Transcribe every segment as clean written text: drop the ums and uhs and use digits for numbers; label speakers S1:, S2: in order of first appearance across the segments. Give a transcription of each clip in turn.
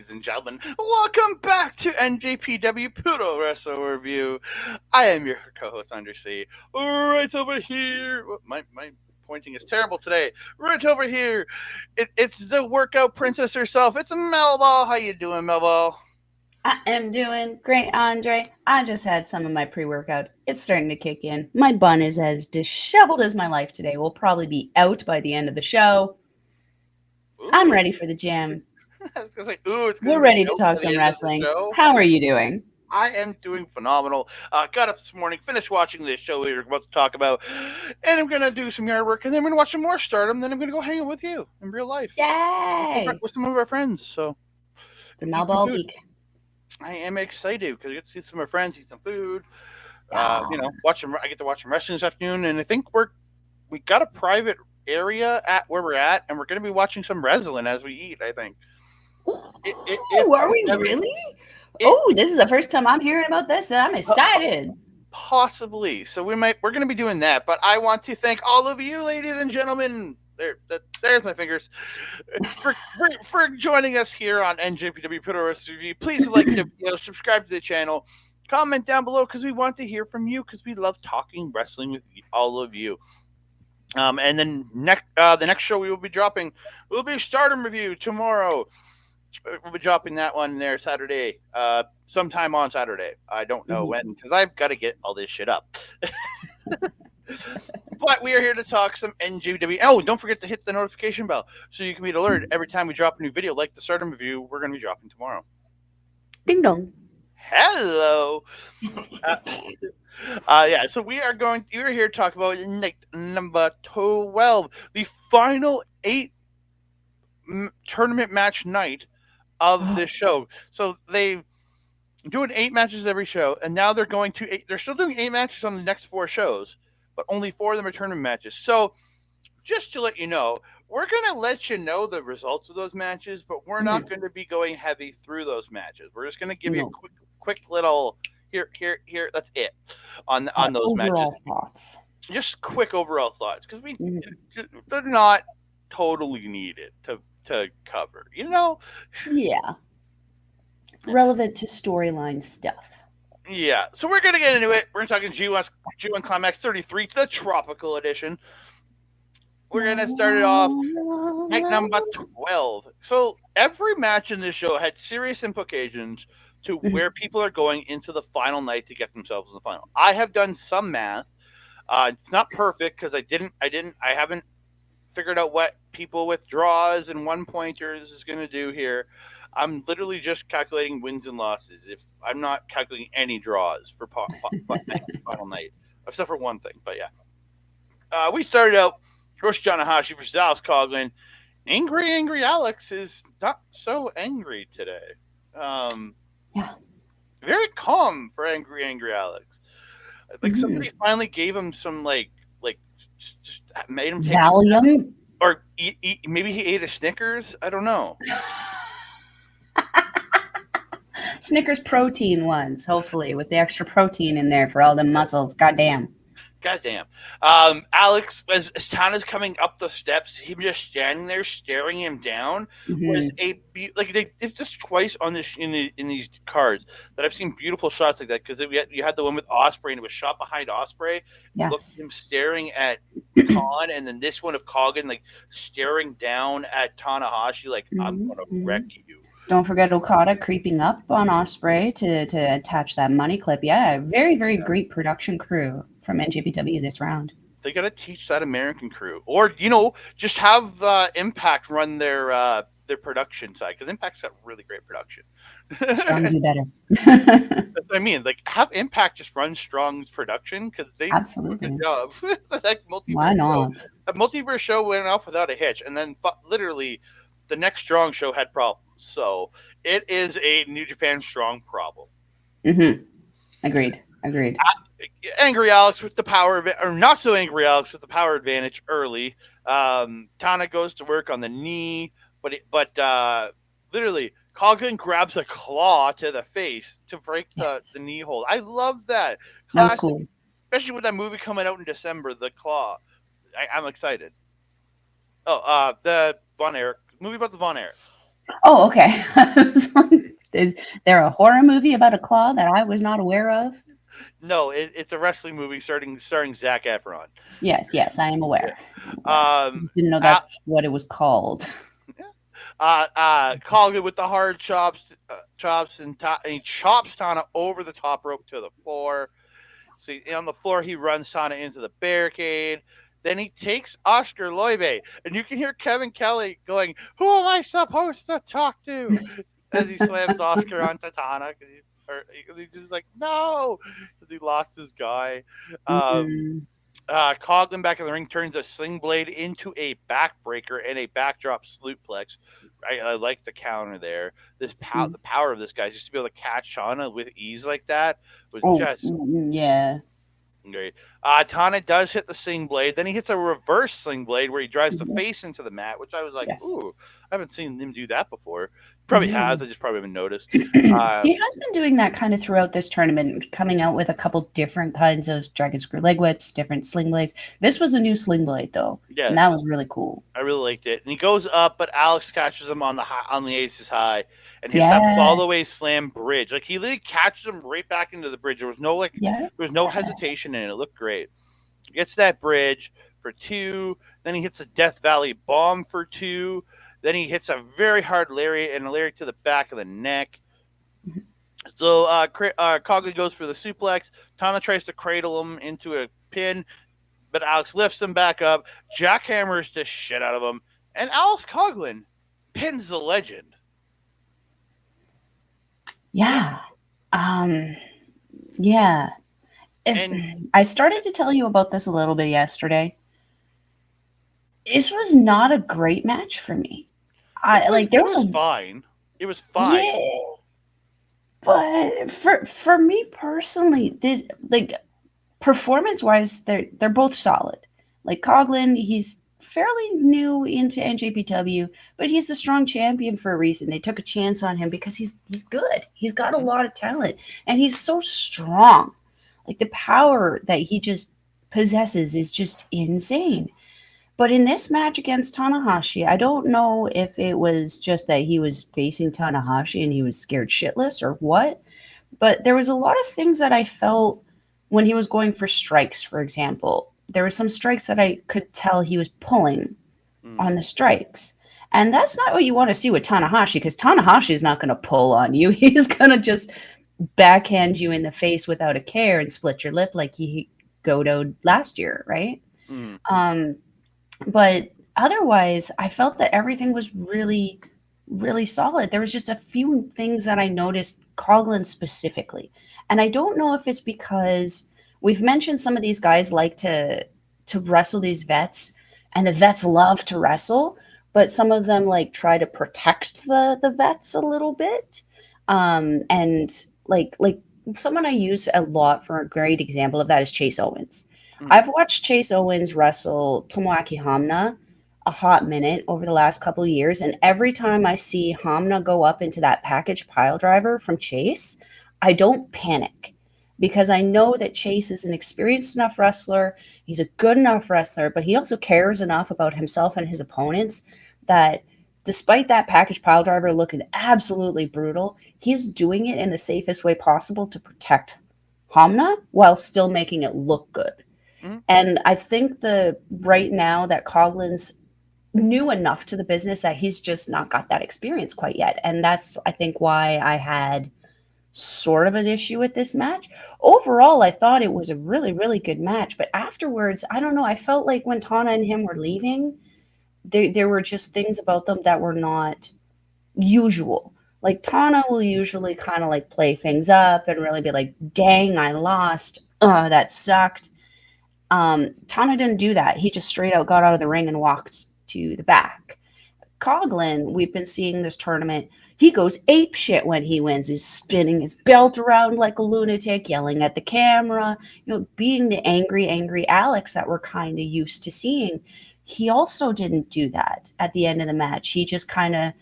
S1: ladies and gentlemen. Welcome back to NJPW Puroresu Review. I am your co-host, Andre C. Right over here. My pointing is terrible today. Right over here, it's the workout princess herself. It's Melball. How you doing, Melball?
S2: I am doing great, Andre. I just had some of my pre workout. It's starting to kick in. My bun is as disheveled as my life today. We'll probably be out by the end of the show. I'm
S1: Ooh.
S2: ready for the gym.
S1: I was gonna say, ooh, it's gonna
S2: We're
S1: be
S2: ready to
S1: out
S2: talk
S1: by the
S2: some
S1: end of the
S2: wrestling.
S1: show.
S2: How are you doing?
S1: I am doing phenomenal. Got up this morning, finished watching this show we were about to talk about, and I'm gonna do some yard work, and then I'm gonna watch some more Stardom. Then I'm gonna go hang out with you in real life
S2: Yay!
S1: with some of our friends. So
S2: The
S1: eat some
S2: Melball
S1: food.
S2: week.
S1: I am excited because I get to see some of my friends, eat some food.
S2: Yeah.
S1: Watch them. I get to watch some wrestling this afternoon, and I think we got a private area at where we're at, and we're gonna be watching some wrestling as we eat. I think. If
S2: Ooh, are we really?
S1: it,
S2: Oh, this is the first time I'm hearing about this, and I'm excited.
S1: Possibly. So we're going to be doing that. But I want to thank all of you, ladies and gentlemen. There's my fingers for joining us here on NJPW Puroresu Review. Please like the video, subscribe to the channel, comment down below because we want to hear from you because we love talking wrestling with all of you. And then the next show we will be dropping will be Stardom Review tomorrow. We'll be dropping that one there Saturday, sometime on Saturday. I don't know when because I've got to get all this shit up. But we are here to talk some NJPW. Oh, don't forget to hit the notification bell so you can be alerted every time we drop a new video, like the Stardom Review we're going to be dropping tomorrow.
S2: Ding dong.
S1: Hello. So we're here to talk about night number 12, the final 8 tournament match night of this show. So they doing 8 matches every show, and now they're going to they're still doing 8 matches on the next 4 shows, but only 4 of them are tournament matches. So just to let you know, we're gonna let you know the results of those matches, but we're not going to be going heavy through those matches. We're just gonna give you a quick little here. That's it on those
S2: overall
S1: matches.
S2: Thoughts.
S1: Just quick overall thoughts because they're not totally needed to cover.
S2: Yeah. Relevant to storyline stuff.
S1: Yeah, so we're gonna get into it. We're talking G1 Climax 33, the Tropical Edition. We're gonna start it off night number 12. So every match in this show had serious implications to where people are going into the final night to get themselves in the final. I have done some math. It's not perfect because I haven't figured out what people with draws and 1-pointers is gonna do here. I'm literally just calculating wins and losses. If I'm not calculating any draws for final night, except for one thing. But yeah, we started out Hiroshi Tanahashi versus Alex Coughlin. Angry Alex is not so angry today.
S2: Yeah.
S1: Very calm for angry Alex. Like somebody finally gave him some just made him take
S2: Valium,
S1: or maybe he ate a Snickers. I don't know.
S2: Snickers protein ones, hopefully, with the extra protein in there for all the muscles. Goddamn.
S1: Alex, as Tana's coming up the steps, him just standing there staring him down was it's just twice on this in these cards that I've seen beautiful shots like that because you had the one with Ospreay and it was shot behind Ospreay.
S2: Yes.
S1: Look at him staring at Khan, and then this one of Coughlin like staring down at Tanahashi like I'm gonna wreck you.
S2: Don't forget Okada creeping up on Ospreay to attach that money clip. Yeah, very, very great production crew from NJPW this round.
S1: They got to teach that American crew, or just have Impact run their production side because Impact's got really great production.
S2: Strong do better.
S1: That's what I mean. Like have Impact just run Strong's production because they
S2: Absolutely
S1: do a good job. Like
S2: why not?
S1: A multiverse show went off without a hitch, and then literally the next Strong show had problems. So it is a New Japan Strong problem.
S2: Agreed.
S1: Angry Alex with the power, or not so angry Alex with the power advantage early. Tana goes to work on the knee, but literally Coughlin grabs a claw to the face to break the knee hold. I love that. Classic,
S2: that was cool.
S1: Especially with that movie coming out in December, The Claw. I'm excited. Oh, the Von Erich movie about the Von Erich.
S2: Oh, okay. I was like, is there a horror movie about a claw that I was not aware of?
S1: No, it's a wrestling movie starring Zac Efron.
S2: Yes, yes, I am
S1: Yeah.
S2: aware. I'm aware. I
S1: Um,
S2: just didn't know
S1: uh,
S2: that's what it was called.
S1: yeah. Colgan with the hard chops, and he chops Tana over the top rope to the floor. So on the floor, he runs Tana into the barricade. Then he takes Oscar Loibe, and you can hear Kevin Kelly going, "Who am I supposed to talk to?" as he slams Oscar onto Tana. He's just like, "No," because he lost his guy. Um,
S2: Mm,
S1: Coughlin back in the ring turns a sling blade into a backbreaker and a backdrop suplex. I like the counter there.
S2: mm.
S1: The power of this guy just to be able to catch Shauna with ease like that was
S2: Oh,
S1: just
S2: yeah.
S1: great. Tana does hit the sling blade. Then he hits a reverse sling blade where he drives the
S2: Mhm.
S1: face into the mat, which I was like, ooh,
S2: Yes.
S1: I haven't seen him do that before. Probably has.
S2: Mhm.
S1: I just probably haven't noticed.
S2: He has been doing that kind of throughout this tournament, coming out with a couple different kinds of dragon screw leg whips, different sling blades. This was a new sling blade though, and
S1: Yeah,
S2: that was really cool.
S1: I really liked it. And he goes up, but Alex catches him on the aces high and hits that
S2: Yeah,
S1: all the way slam bridge. Like he literally catches him right back into the bridge.
S2: yeah.
S1: There was no hesitation in it. It looked great. He gets that bridge for two. Then he hits a Death Valley bomb for two. Then he hits a very hard lariat and a lariat to the back of the neck. So Cogley goes for the suplex. Tana tries to cradle him into a pin, but Alex lifts him back up, jackhammers the shit out of him, and Alex Coughlin pins the legend.
S2: Yeah. Um, yeah. If
S1: And
S2: I started to tell you about this a little bit yesterday, this was not a great match for me. I like there
S1: it
S2: was
S1: was
S2: a
S1: fine. It was fine.
S2: yeah, but for me personally, this like performance wise, they're both solid. Like Coglin, he's fairly new into NJPW, but he's the strong champion for a reason. They took a chance on him because he's good. He's got a
S1: Mm-hmm.
S2: lot of talent, and he's so strong. Like the power that he just possesses is just insane. But in this match against Tanahashi, I don't know if it was just that he was facing Tanahashi and he was scared shitless or what, but there was a lot of things that I felt when he was going for strikes, for example. There were some strikes that I could tell he was pulling
S1: Mm-hmm.
S2: on the strikes. And that's not what you want to see with Tanahashi because Tanahashi is not going to pull on you. He's going to just backhand you in the face without a care and split your lip like he godoed last year, right?
S1: Mm-hmm.
S2: Um, but otherwise, I felt that everything was really, really solid. There was just a few things that I noticed Coughlin specifically. And I don't know if it's because we've mentioned some of these guys like to wrestle these vets, and the vets love to wrestle, but some of them like try to protect the vets a little bit. And like someone I use a lot for a great example of that is Chase Owens.
S1: Mm-hmm.
S2: I've watched Chase Owens wrestle Tomoaki Hamna a hot minute over the last couple of years, and every time I see Hamna go up into that package pile driver from Chase, I don't panic because I know that Chase is an experienced enough wrestler. He's a good enough wrestler, but he also cares enough about himself and his opponents that despite that package pile driver looking absolutely brutal, he's doing it in the safest way possible to protect Hamna while still making it look good.
S1: Mm-hmm.
S2: And I think the right now that Coughlin's new enough to the business that he's just not got that experience quite yet. And that's I think why I had sort of an issue with this match. Overall, I thought it was a really, really good match. But afterwards, I don't know. I felt like when Tana and him were leaving, there were just things about them that were not usual. Like Tana will usually kind of like play things up and really be like, dang, I lost. That sucked. Tana didn't do that. He just straight out got out of the ring and walked to the back. Coughlin, we've been seeing this tournament. He goes ape shit when he wins. He's spinning his belt around like a lunatic, yelling at the camera, being the angry, angry Alex that we're kind of used to seeing. He also didn't do that at the end of the match. He just kind of,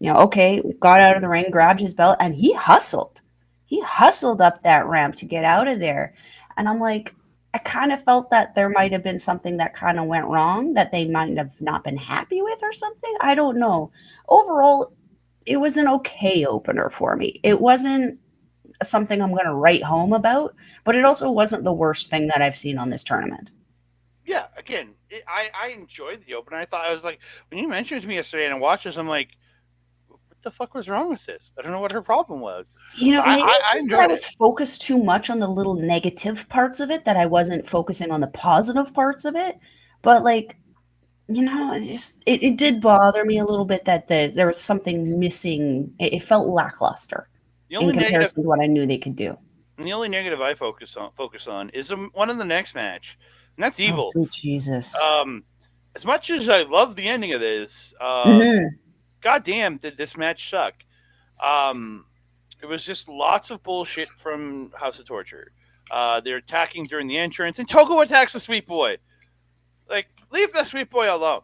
S2: okay, got out of the ring, grabbed his belt, and he hustled. He hustled up that ramp to get out of there. And I'm like, I kind of felt that there might have been something that kind of went wrong that they might have not been happy with or something. I don't know. Overall, it was an okay opener for me. It wasn't something I'm going to write home about, but it also wasn't the worst thing that I've seen on this tournament.
S1: Yeah, again, I enjoyed the opener. I was like, when you mentioned it to me yesterday and I watched this, I'm like, what the fuck was wrong with this? I don't know what her problem was. But
S2: Maybe it's
S1: I
S2: just that I
S1: enjoyed
S2: was
S1: it.
S2: focused too much on the little negative parts of it that I wasn't focusing on the positive parts of it. But like, it did bother me a little bit that there was something missing. It felt lackluster
S1: The
S2: in
S1: only negative
S2: comparison to what I knew they could do.
S1: the only negative I focus on is one in the next match, and that's
S2: Oh,
S1: Evil.
S2: sweet Jesus.
S1: Um, as much as I love the ending of this,
S2: Hmm.
S1: goddamn, did this match suck? Um, it was just lots of bullshit from House of Torture. They're attacking during the entrance, and Togo attacks the Sweet Boy. Like, leave the Sweet Boy alone.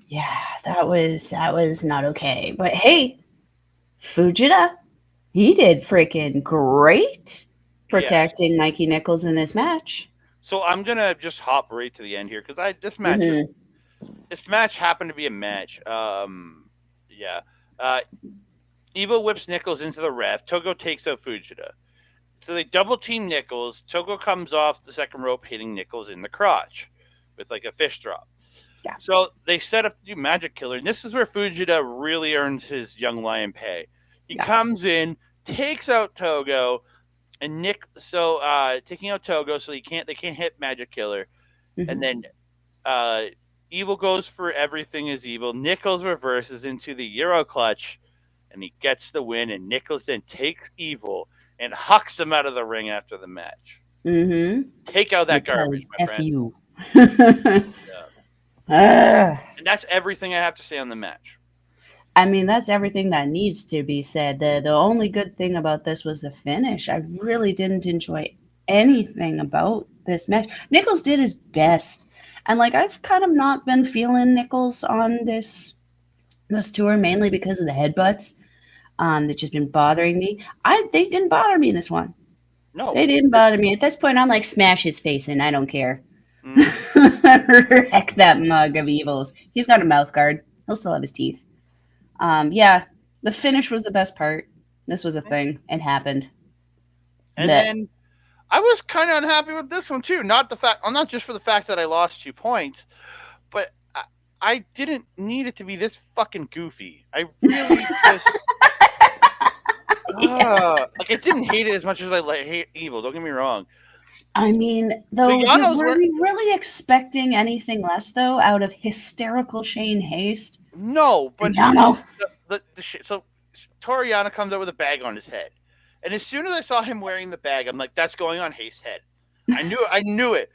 S2: Yeah, that was not okay. But hey, Fujita, he did freaking great
S1: Yes.
S2: protecting Mikey Nichols in this match.
S1: So I'm gonna just hop right to the end here because I
S2: Hmm.
S1: this match happened to be a match. Yeah. Uh, Evil whips Nichols into the ref. Togo takes out Fujita. So they double team Nichols. Togo comes off the second rope, hitting Nichols in the crotch with like a fish drop.
S2: Yeah.
S1: So they set up to do Magic Killer, and this is where Fujita really earns his young lion pay. He
S2: Yes.
S1: comes in, takes out Togo, and taking out Togo so they can't hit Magic Killer, and
S2: Hmm.
S1: then uh, Evil goes for everything is evil. Nichols reverses into the Euro clutch, and he gets the win. And Nichols then takes Evil and hucks him out of the ring after the match.
S2: Hmm.
S1: Take out that garbage,
S2: Because
S1: my
S2: F
S1: friend.
S2: you.
S1: Yeah.
S2: Ugh.
S1: And that's everything I have to say on the match.
S2: I mean, that's everything that needs to be said. The only good thing about this was the finish. I really didn't enjoy anything about this match. Nichols did his best. And like I've kind of not been feeling Nichols on this tour mainly because of the headbutts that just been bothering me. They didn't bother me in this one.
S1: No.
S2: They didn't bother me. At this point I'm like smash his face in. I don't care.
S1: Mm-hmm.
S2: Heck that mug of evils. He's got a mouth guard. He'll still have his teeth. Yeah, the finish was the best part. This was a thing. It happened.
S1: And
S2: That
S1: then I was kind of unhappy with this one too. Not just for the fact that I lost 2 points, but I didn't need it to be this fucking goofy. I really just
S2: yeah.
S1: like I didn't hate it as much as I hate Evil. Don't get me wrong.
S2: I mean,
S1: So
S2: though,
S1: Yano's
S2: were
S1: were
S2: we really expecting anything less though out of hysterical Shane Haste
S1: no,
S2: and
S1: but
S2: Yano?
S1: the shit. So Toriano comes out with a bag on his head, and as soon as I saw him wearing the bag, I'm like, that's going on Haste's head. I knew it.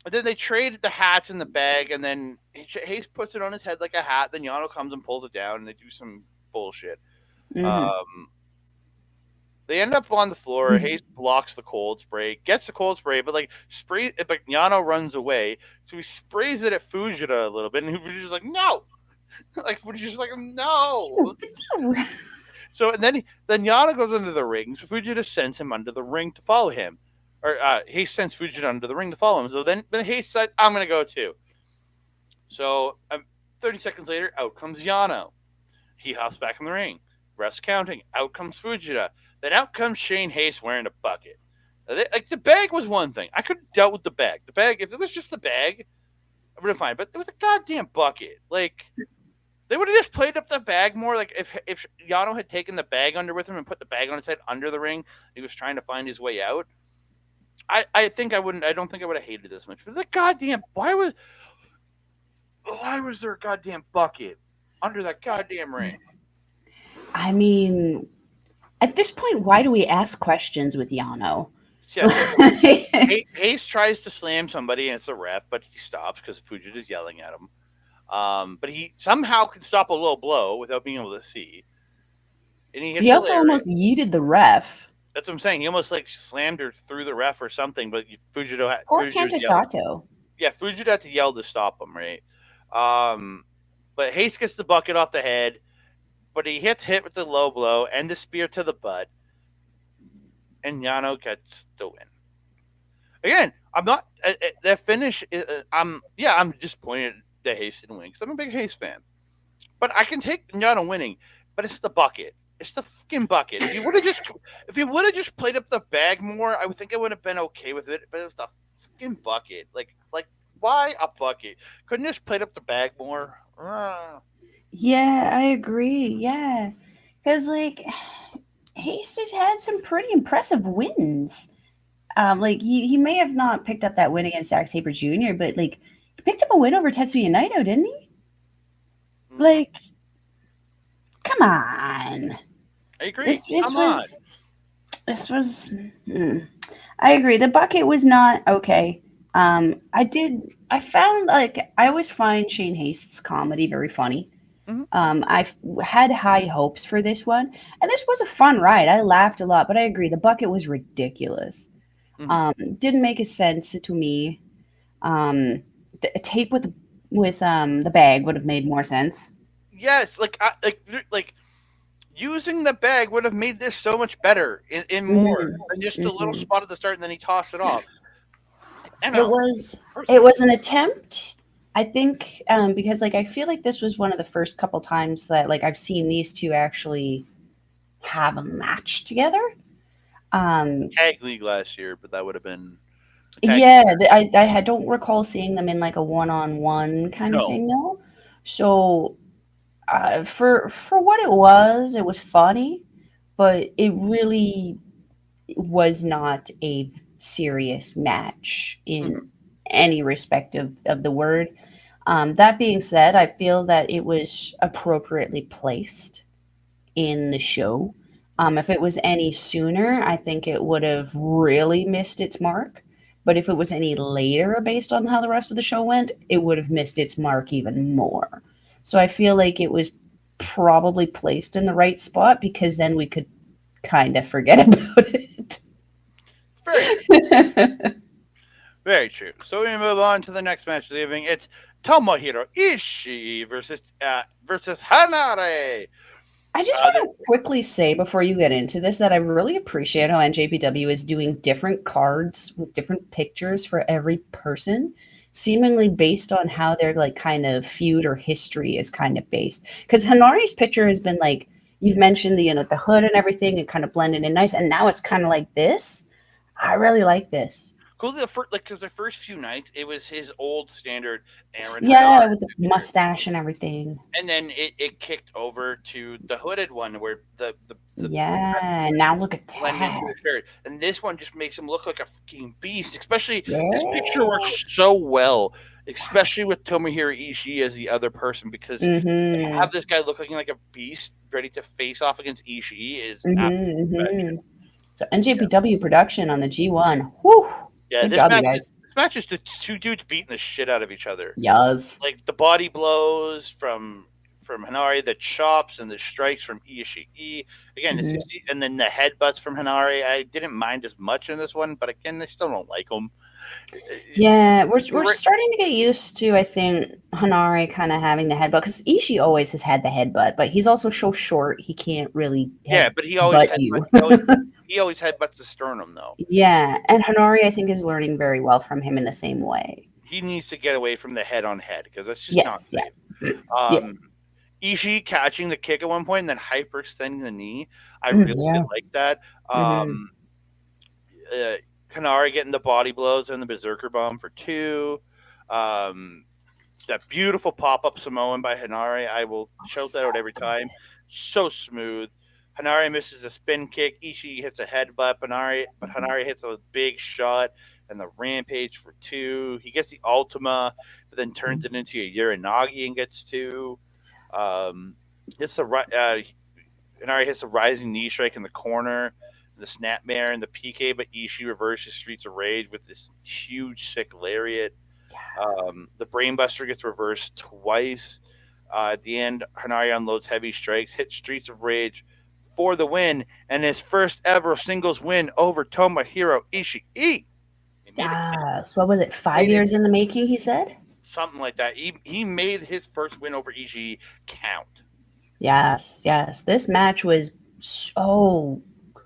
S1: But then they traded the hats in the bag, and then Haste puts it on his head like a hat. Then Yano comes and pulls it down, and they do some bullshit.
S2: Hmm.
S1: Um, they end up on the floor. Haste blocks the cold spray, gets the cold spray, but but Yano runs away, so he sprays it at Fujita a little bit, and Fujita's like, no, like Fujita's like, no. So and then Yano goes under the ring, so Fujita sends him under the ring to follow him, or Haste sends Fujita under the ring to follow him. So then Haste said, I'm gonna go too. So 30 seconds later, out comes Yano. He hops back in the ring. Refs counting. Out comes Fujita. Then out comes Shane Haste wearing a bucket. Like the bag was one thing. I could have dealt with the bag. The bag, if it was just the bag, I would have fine. But it was a goddamn bucket. Like they would have just played up the bag more. Like if Yano had taken the bag under with him and put the bag on his head under the ring, he was trying to find his way out. I think I wouldn't. I don't think I would have hated this much. But the goddamn why was there a goddamn bucket under that goddamn ring?
S2: I mean, at this point, why do we ask questions with Yano?
S1: Yeah, so Ace tries to slam somebody and it's a ref, but he stops because Fujita's yelling at him. But he somehow can stop a low blow without being able to see. And he hits
S2: He
S1: a
S2: also
S1: lariat.
S2: almost yeeted the ref.
S1: That's what I'm saying. He almost like slammed her through the ref or something, but
S2: Poor
S1: Fujita was yelling.
S2: Kanto.
S1: Yeah, Fujita had to yell to stop him, right? Um, but Hayes gets the bucket off the head, but he hit with the low blow and the spear to the butt, and Yano gets the win. Again, I'm not that finish. I'm disappointed that Hayes didn't win because I'm a big Hayes fan. But I can take Yano winning. but it's the bucket. It's the fucking bucket. If you would have just played up the bag more, I would think I would have been okay with it. But it was the fucking bucket. Like why a bucket? Couldn't you just played up the bag more?
S2: Yeah, I agree. Yeah. Because, like, Hayes has had some pretty impressive wins. Like, he may have not picked up that win against Zack Sabre Jr., but, like, he picked up a win over Tetsuya Naito, didn't he?
S1: Mm-hmm.
S2: Like, come on.
S1: I agree.
S2: This this
S1: Come on.
S2: was this was I agree. The bucket was not okay. I found, like, I always find Shane Haste's comedy very funny.
S1: Mm-hmm.
S2: I've had high hopes for this one, and this was a fun ride. I laughed a lot, but I agree the bucket was ridiculous.
S1: Mm-hmm.
S2: Didn't make a sense to me. The tape with the bag would have made more sense.
S1: Yes, like using the bag would have made this so much better in more
S2: Hmm.
S1: than just a little
S2: Hmm.
S1: spot at the start and then he tossed it off. I don't
S2: It
S1: know.
S2: was it
S1: Personally,
S2: was an attempt, I think, because, like, I feel like this was one of the first couple times that, like, I've seen these two actually have a match together. Um,
S1: tag league last year, but that would have been a tag.
S2: yeah, don't recall seeing them in, like, a one-on-one kind of
S1: No.
S2: thing, though. So, for what it was funny, but it really was not a serious match in
S1: Mm-hmm.
S2: any respect of the word. That being said, I feel that it was appropriately placed in the show. If it was any sooner, I think it would have really missed its mark. But if it was any later, based on how the rest of the show went, it would have missed its mark even more. So I feel like it was probably placed in the right spot because then we could kind of forget about it.
S1: Very true. Very true. So we move on to the next match of the evening. It's Tomohiro Ishii versus Hanare.
S2: I just
S1: Uh, the,
S2: want to quickly say before you get into this that I really appreciate how NJPW is doing different cards with different pictures for every person, seemingly based on how their, like, kind of feud or history is kind of based. Because Hanari's picture has been like you've mentioned, the hood and everything, it kind of blended in nice, and now it's kind of like this. I really like this.
S1: cool. The first, like, because the first few nights it was his old standard Aaron
S2: Yeah,
S1: Hanare
S2: with the
S1: picture,
S2: mustache and everything.
S1: and then it kicked over to the hooded one where the
S2: Yeah, now look at
S1: blend into
S2: that.
S1: his shirt. And this one just makes him look like a fucking beast. Especially this picture
S2: Yeah.
S1: works so well, especially with Tomohiro Ishii as the other person, because to
S2: Mm-hmm.
S1: have this guy look like a beast ready to face off against Ishii is absolutely
S2: Mm-hmm.
S1: perfection.
S2: Mm-hmm. So
S1: Yeah,
S2: NJPW production on the G1. Whew.
S1: yeah.
S2: Good job, you guys.
S1: This match is the two dudes beating the shit out of each other.
S2: Yes.
S1: Like the body blows from Hanari, the chops and the strikes from Ishii. Again,
S2: Mhm.
S1: and then the headbutts from Hanari. I didn't mind as much in this one, but again, I still don't like them.
S2: Yeah, we're starting to get used to, I think, Hanare kind of having the headbutt because Ishii always has had the headbutt, but he's also so short he can't really
S1: Yeah, but he always
S2: headbutt
S1: had
S2: you.
S1: he always headbutts the sternum though.
S2: Yeah, and Hanare I think is learning very well from him in the same way.
S1: He needs to get away from the head on head because that's just not
S2: Yes, yeah,
S1: safe.
S2: yes,
S1: Um, Ishii catching the kick at one point and then hyperextending the knee. I
S2: mm,
S1: really did
S2: yeah.
S1: like that.
S2: Hmm.
S1: Um, uh, Kanari getting the body blows and the berserker bomb for two. Um, that beautiful pop up Samoan by Hanare. I will shout that
S2: So
S1: out every time. So smooth. Hanare misses a spin kick. Ishii hits a headbutt. But Hanare hits a big shot and the rampage for two. He gets the Ultima, but then turns it into a Uranagi and gets two. Um, hits the Hanare hits a rising knee strike in the corner, the snapmare and the PK, but Ishii reverses Streets of Rage with this huge sick lariat. The Brainbuster gets reversed twice. At the end, Hanari unloads heavy strikes, hits Streets of Rage for the win, and his first ever singles win over Tomohiro Ishii. He made it.
S2: yes. What was it? Five
S1: Made it
S2: years in the making, he said.
S1: something like that. He made his first win over Ishii count.
S2: Yes, yes. This match was so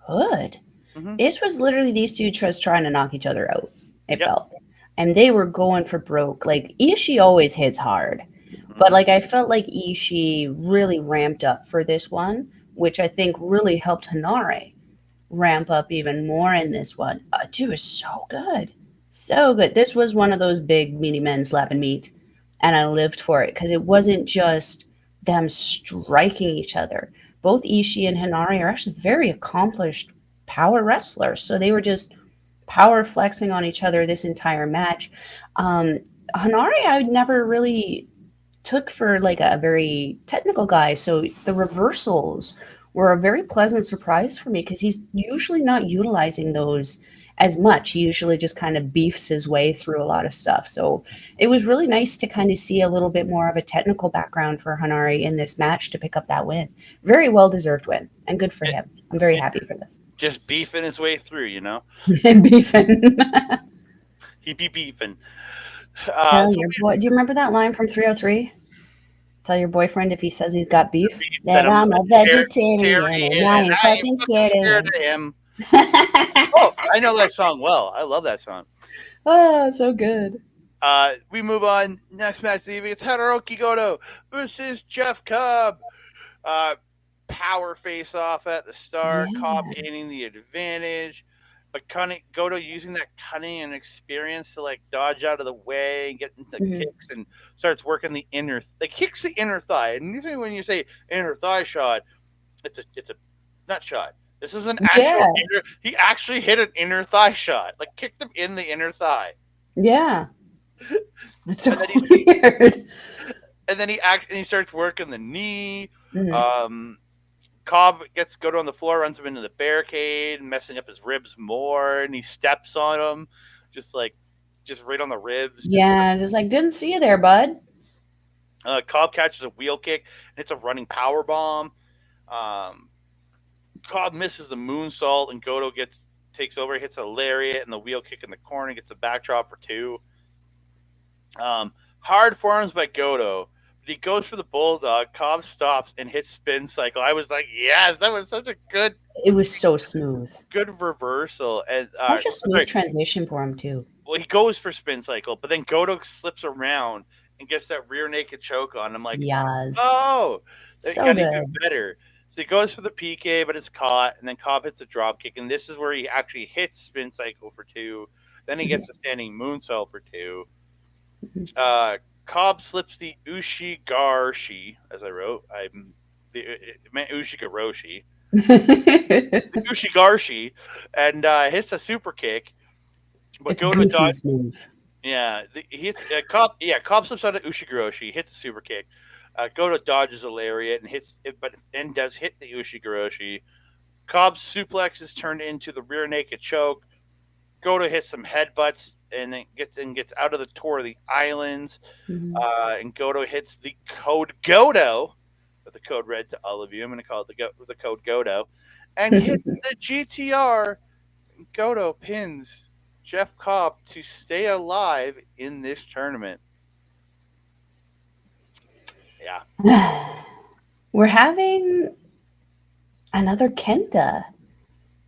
S2: good.
S1: Mm-hmm.
S2: This was literally these two just trying to knock each other out. It
S1: Yep.
S2: felt, and they were going for broke. Like Ishii always hits hard, But
S1: Mhm.
S2: like I felt like Ishii really ramped up for this one, which I think really helped Hanare ramp up even more in this one. She was so good. So good. This was one of those big meaty men slapping meat, and I lived for it because it wasn't just them striking each other. Both Ishii and Hinari are actually very accomplished power wrestlers, so they were just power flexing on each other this entire match. Um, Hanari, I never really took for like a very technical guy. So the reversals were a very pleasant surprise for me because he's usually not utilizing those as much. He usually just kind of beefs his way through a lot of stuff. So it was really nice to kind of see a little bit more of a technical background for Hanari in this match to pick up that win. Very well deserved win and good for
S1: It,
S2: him. I'm very
S1: it
S2: happy for this.
S1: just beefing his way through, you know.
S2: Beefing.
S1: He be beefing.
S2: Tell
S1: So
S2: your boy. Do you remember that line from 303? Tell your boyfriend if he says he's got beef
S1: beef that
S2: that
S1: I'm a
S2: I'm a vegetarian and
S1: vegetarian
S2: I
S1: and
S2: ain't
S1: I ain't
S2: fucking
S1: fucking
S2: scared of
S1: scared
S2: him.
S1: of him. Oh, I know that song well. I love that song.
S2: Oh, so good.
S1: We move on. Next match, Stevie. It's Haruki Goto versus Jeff Cobb. Uh, Power face off at the start. Cobb
S2: Yeah.
S1: gaining the advantage. But Goto using that cunning and experience to like dodge out of the way and get into
S2: Mhm.
S1: kicks and starts working the inner, like kicks the inner thigh. And usually when you say inner thigh shot, it's a nut shot. This is an actual
S2: Yeah.
S1: inner. He actually hit an inner thigh shot, like kicked him in the inner thigh,
S2: Yeah. It's so
S1: and then he
S2: weird.
S1: and he starts working the knee.
S2: Mhm.
S1: Um, Cobb gets Goto on the floor, runs him into the barricade, messing up his ribs more, and he steps on him, just like just right on the ribs. Just
S2: Yeah, just like didn't see you there, bud.
S1: Cobb catches a wheel kick, and it's a running power bomb. Um, Cobb misses the moonsault, and Goto gets takes over, hits a lariat and the wheel kick in the corner, gets a backdrop for two. Hard forearms by Goto. But he goes for the bulldog. Cobb stops and hits spin cycle. I was like, yes, that was such a
S2: It was so smooth.
S1: good reversal. And
S2: Such a smooth
S1: sorry,
S2: transition for him too.
S1: well, he goes for spin cycle, but then Goto slips around and gets that rear naked choke on. I'm like,
S2: Yes.
S1: oh, it
S2: So
S1: got even
S2: good.
S1: better. So he goes for the PK, but it's caught, and then Cobb hits a drop kick, and this is where he actually hits spin cycle for two. Then he
S2: Mhm.
S1: gets a standing moonsault for two.
S2: Mhm.
S1: Uh, Cobb slips the Ushigarshi, as I wrote. It meant Ushigaroshi. The Ushigarshi, and hits a super kick, but
S2: It's
S1: Goto
S2: goofy
S1: dodge.
S2: smooth.
S1: Yeah, he hits Cobb. Yeah, Cobb slips out of Ushigaroshi, hits the super kick. Goto dodges a lariat and hits it, but and does hit the Ushigaroshi. Cobb's suplex is turned into the rear naked choke. Goto hits some headbutts and then gets out of the tour of the islands.
S2: Mhm.
S1: And Goto hits the code Goto, with the code red to all of you. I'm going to call it the code Goto, and hits the GTR. Goto pins Jeff Cobb to stay alive in this tournament. Yeah.
S2: We're having another Kenta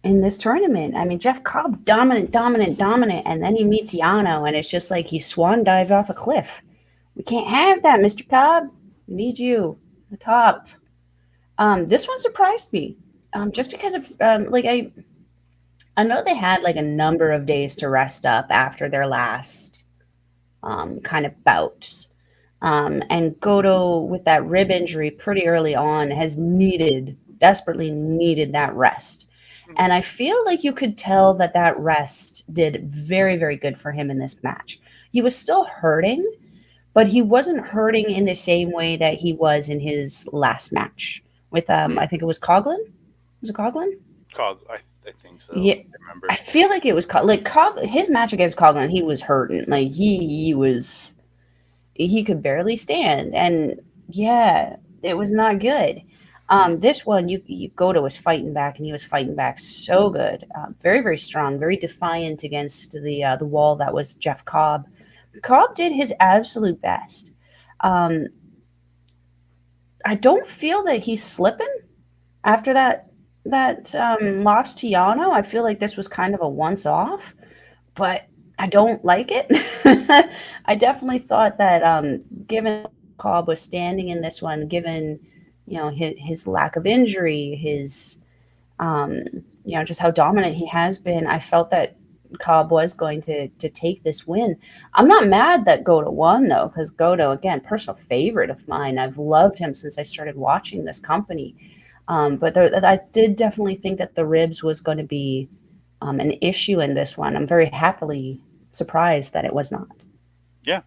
S2: in this tournament. I mean, Jeff Cobb, dominant, dominant, dominant, and then he meets Yano, and it's just like he swan dived off a cliff. We can't have that, Mr. Cobb. We need you at the top. This one surprised me, just because of like I know they had like a number of days to rest up after their last kind of bouts. And Goto, with that rib injury pretty early on, has desperately needed that rest. And I feel like you could tell that that rest did very, very good for him in this match. He was still hurting, but he wasn't hurting in the same way that he was in his last match with, I think it was Coughlin. Was it Coughlin?
S1: I think so.
S2: Yeah,
S1: I
S2: I
S1: remember.
S2: feel like it was his match against Coughlin. He was hurting, like he could barely stand, and yeah, it was not good. This one, you Goto was fighting back, and he was fighting back so good, very very strong, very defiant against the wall that was Jeff Cobb. Cobb did his absolute best. Um, I don't feel that he's slipping after that loss to Yano. I feel like this was kind of a once off, but I don't like it. I definitely thought that given Cobb was standing in this one, given his lack of injury, his um, just how dominant he has been. I felt that Cobb was going to take this win. I'm not mad that Goto won though, because Goto, again, personal favorite of mine. I've loved him since I started watching this company. But I did definitely think that the ribs was going to be an issue in this one. I'm very happily surprised that it was not.
S1: Yeah.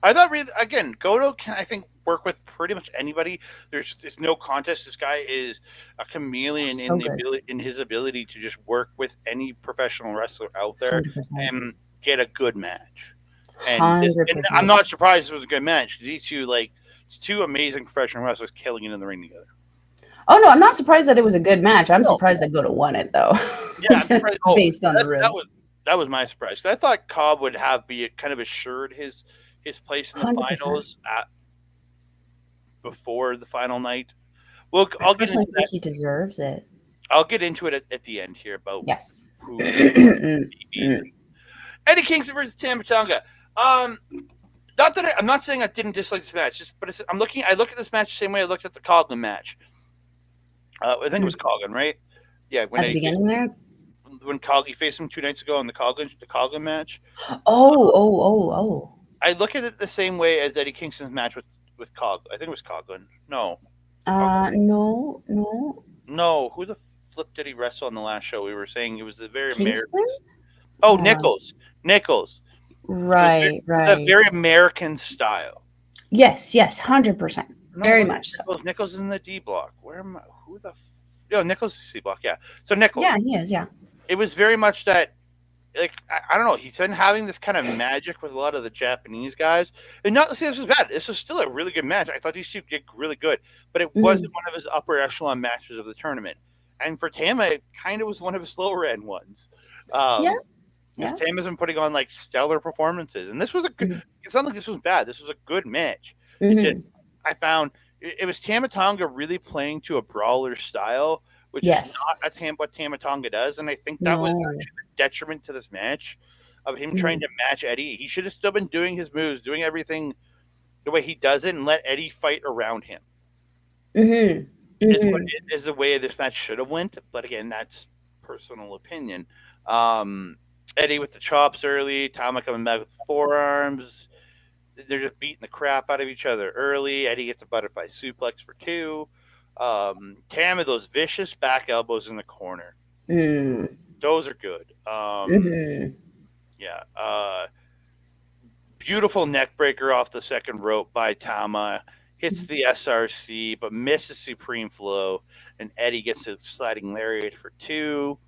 S1: I thought really again, Goto can I think work with pretty much anybody. There's no contest. This guy is a chameleon
S2: So
S1: in the
S2: good.
S1: ability in his ability to just work with any professional wrestler out there
S2: 100%.
S1: and get a good match. And I'm
S2: 100%.
S1: not surprised it was a good match. These two it's two amazing professional wrestlers killing it in the ring together.
S2: Oh no, I'm not surprised that it was a good match. I'm
S1: No,
S2: surprised that Goto won it though,
S1: yeah, I'm
S2: just
S1: surprised. Oh,
S2: based on the rib.
S1: that was my surprise. I thought Cobb would have be kind of assured his place in the
S2: 100%.
S1: finals before the final night. Well,
S2: I personally think he deserves it.
S1: I'll get into it at the end here about
S2: Yes.
S1: who the BBs. Eddie Kingston versus Tama Tonga. Not that I'm not saying I didn't dislike this match, just but I look at this match the same way I looked at the Coughlin match. I think it was Coughlin, right? Yeah,
S2: At the beginning there.
S1: When he faced him 2 nights ago in the Coughlin match.
S2: Oh.
S1: I look at it the same way as Eddie Kingston's match with Coughlin. I think it was Coughlin. No,
S2: No.
S1: no. Who the flip did he wrestle on the last show? We were saying it was the very
S2: Kingston?
S1: American. Oh,
S2: Uh,
S1: Nichols.
S2: right.
S1: It was a very American style.
S2: Yes, 100%.
S1: No, it
S2: Very
S1: wasn't
S2: much so.
S1: Nichols. Nichols is in the D block. Where am I? Who the? No, Nichols is C block. Yeah. So
S2: Yeah,
S1: Nichols.
S2: he is. Yeah.
S1: It was very much that. Like I don't know, he's been having this kind of magic with a lot of the Japanese guys, and not to say this was bad. This was still a really good match. I thought these two did really good, but it
S2: Mhm.
S1: wasn't one of his upper echelon matches of the tournament. And for Tama, it kind of was one of his lower end ones.
S2: Yeah.
S1: Because Tama's been putting on like stellar performances, and this was a good.
S2: Mhm.
S1: It's not like this was bad. This was a good match. It just
S2: Mhm.
S1: I found it was Tama Tonga really playing to a brawler style, which is not
S2: Yes.
S1: what Tama Tonga does, and I think that was
S2: No.
S1: actually the detriment to this match of him trying
S2: Mhm.
S1: to match Eddie. He should have still been doing his moves, doing everything the way he does it, and let Eddie fight around him.
S2: Mhm.
S1: Is what
S2: Mhm.
S1: is the way this match should have went, but again, that's personal opinion. Um, Eddie with the chops early, Tama coming back with the forearms. They're just beating the crap out of each other early. Eddie gets a butterfly suplex for two. Tama, those vicious back elbows in the corner.
S2: Mm.
S1: Those are good.
S2: Mhm.
S1: Yeah. Beautiful neck breaker off the second rope by Tama. Hits the SRC, but misses Supreme Flow. And Eddie gets a sliding lariat for two.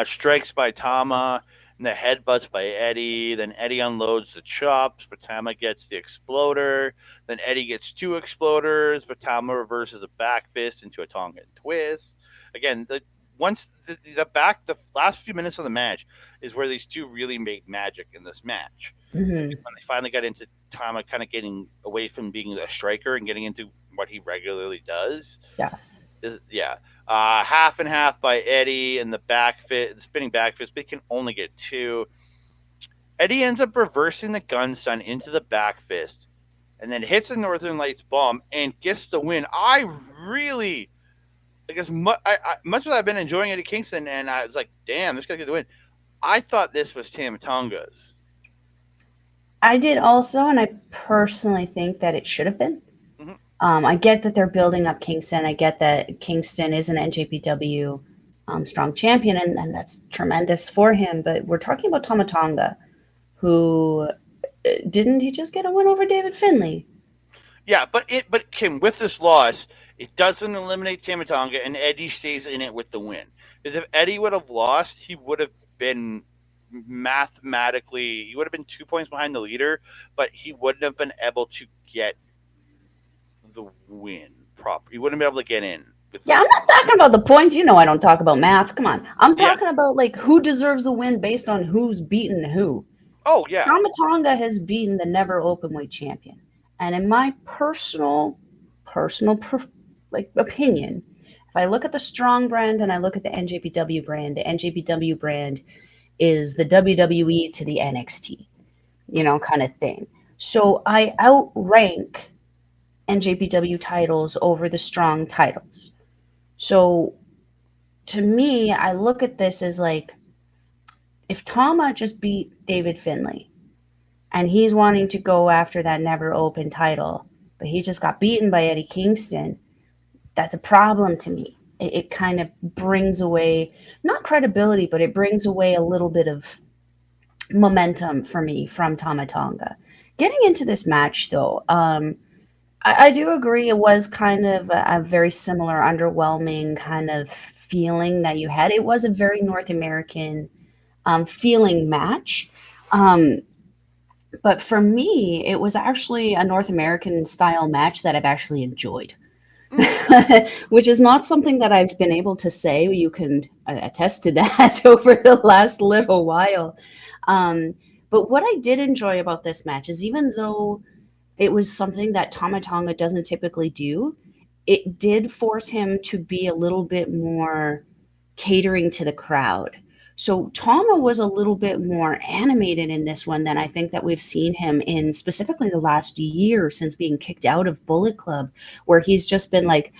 S1: Strikes by Tama. And the headbutts by Eddie. Then Eddie unloads the chops, but Tama gets the exploder. Then Eddie gets two exploders, but Tama reverses a back fist into a Tongan twist. Again, the last few minutes of the match is where these two really made magic in this match.
S2: Mhm.
S1: When they finally got into Tama kind of getting away from being a striker and getting into what he regularly does.
S2: Yes.
S1: Yeah. Half and half by Eddie and the spinning back fist, but he can only get two. Eddie ends up reversing the gun stun into the back fist and then hits the Northern Lights bomb and gets the win. I really, like, much as I've been enjoying Eddie Kingston, and I was like, damn, this guy get the win. I thought this was Tama Tonga's.
S2: I did also, and I personally think that it should have been.
S1: Mm-hmm.
S2: I get that they're building up Kingston. I get that Kingston is an NJPW strong champion, and that's tremendous for him. But we're talking about Tama Tonga, who didn't he just get a win over David Finlay?
S1: Yeah, but Kim, with this loss, it doesn't eliminate Tama Tonga, and Eddie stays in it with the win. Because if Eddie would have lost, he would have been he would have been 2 points behind the leader, but he wouldn't have been able to get the win proper. He wouldn't be able to get in with
S2: Yeah,
S1: the
S2: I'm not talking about the points. You know, I don't talk about math. Come on, I'm
S1: yeah.
S2: talking about like who deserves the win based on who's beaten who.
S1: Oh yeah.
S2: Tama Tonga has beaten the never openweight champion, and in my personal opinion, if I look at the strong brand and I look at the NJPW brand, the NJPW brand is the WWE to the NXT, kind of thing. So I outrank NJPW titles over the strong titles. So to me, I look at this as like if Tama just beat David Finlay and he's wanting to go after that never open title, but he just got beaten by Eddie Kingston, that's a problem to me. It kind of brings away, not credibility, but it brings away a little bit of momentum for me from Tama Tonga. Getting into this match, though, I do agree it was kind of a very similar, underwhelming kind of feeling that you had. It was a very North American feeling match. Um, but for me, it was actually a North American style match that I've actually enjoyed.
S1: Mm.
S2: Which is not something that I've been able to say. You can attest to that over the last little while. Um, but what I did enjoy about this match is even though it was something that Tama Tonga doesn't typically do, it did force him to be a little bit more catering to the crowd. So Tama was a little bit more animated in this one than I think that we've seen him in specifically the last year since being kicked out of Bullet Club, where he's just been like,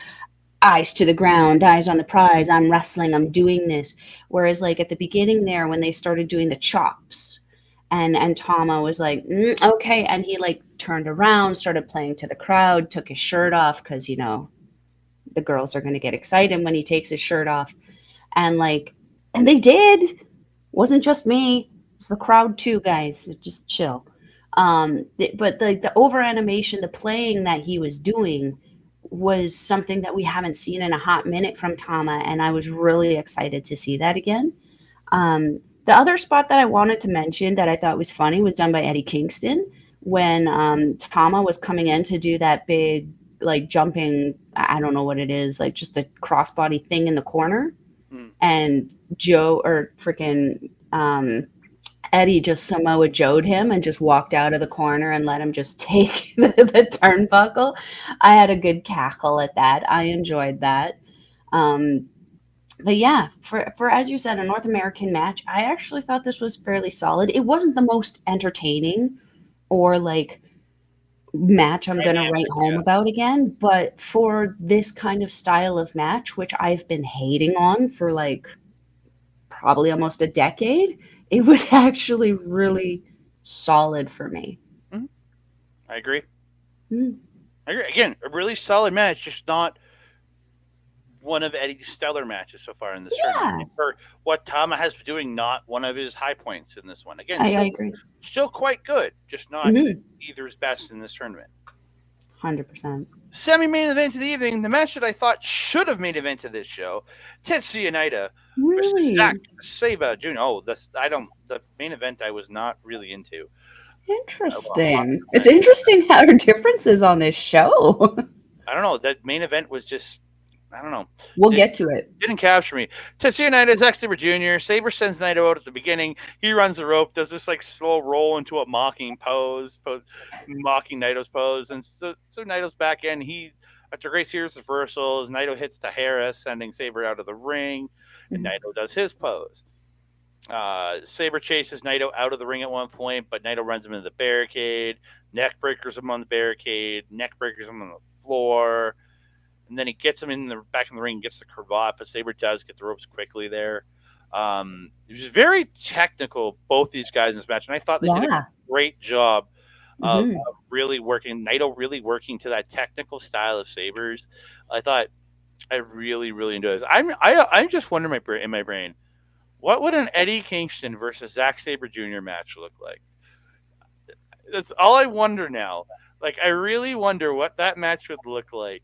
S2: eyes to the ground, eyes on the prize, I'm wrestling, I'm doing this. Whereas like at the beginning there when they started doing the chops and Tama was like, okay, and he like turned around, started playing to the crowd, took his shirt off because you know the girls are going to get excited when he takes his shirt off and like and they did, wasn't just me, it's the crowd too, guys, just chill. But the over animation, the playing that he was doing was something that we haven't seen in a hot minute from Tama, and I was really excited to see that again. The other spot that I wanted to mention that I thought was funny was done by Eddie Kingston when Tama was coming in to do that big like jumping, I don't know what it is, like just a crossbody thing in the corner,
S1: Mm.
S2: and Joe or freaking Eddie just Samoa Joe'd him and just walked out of the corner and let him just take the turnbuckle. I had a good cackle at that. I enjoyed that. Um, but yeah, for as you said, a North American match, I actually thought this was fairly solid. It wasn't the most entertaining or like match I'm gonna write
S1: Dynamic,
S2: home
S1: yeah.
S2: about again, but for this kind of style of match, which I've been hating on for like probably almost a decade, it was actually really solid for me.
S1: Mhm. I agree.
S2: Mm,
S1: I agree. Again, a really solid match, just not one of Eddie's stellar matches so far in this tournament.
S2: yeah,
S1: And for what Tama has been doing, not one of his high points in this one. Again,
S2: I
S1: still
S2: agree.
S1: still quite good, just not
S2: Mhm,
S1: either his best in this tournament.
S2: 100%.
S1: Semi-main event of the evening, the match that I thought should have main evented this show, Tetsuya Naito versus Zack
S2: Really
S1: Sabre Jr. Oh, this I don't. The main event I was not really into.
S2: interesting. It's interesting how our differences on this show.
S1: I don't know. That main event was just I don't know.
S2: We'll
S1: It
S2: get to it.
S1: didn't capture me. Tetsuya Naito, Zack Sabre Jr. Sabre sends Naito out at the beginning. He runs the rope, does this like slow roll into a mocking mocking Naito's pose, and so Naito's back in. He after a great series of reversals, Naito hits Tahara, sending Sabre out of the ring, and
S2: Mhm,
S1: Naito does his pose. Sabre chases Naito out of the ring at one point, but Naito runs him into the barricade, neck breakers him on the barricade, neck breakers him on the floor, and then he gets him in the back in the ring, gets the cravat, but Sabre does get the ropes quickly there. It was very technical, both these guys in this match, and I thought they did a
S2: yeah,
S1: great job
S2: mhm.
S1: of really working Naito, really working to that technical style of Sabres. I thought I really enjoyed this. I'm just wondering in my brain, what would an Eddie Kingston versus Zack Sabre Jr. match look like? That's all I wonder now. Like I really wonder what that match would look like.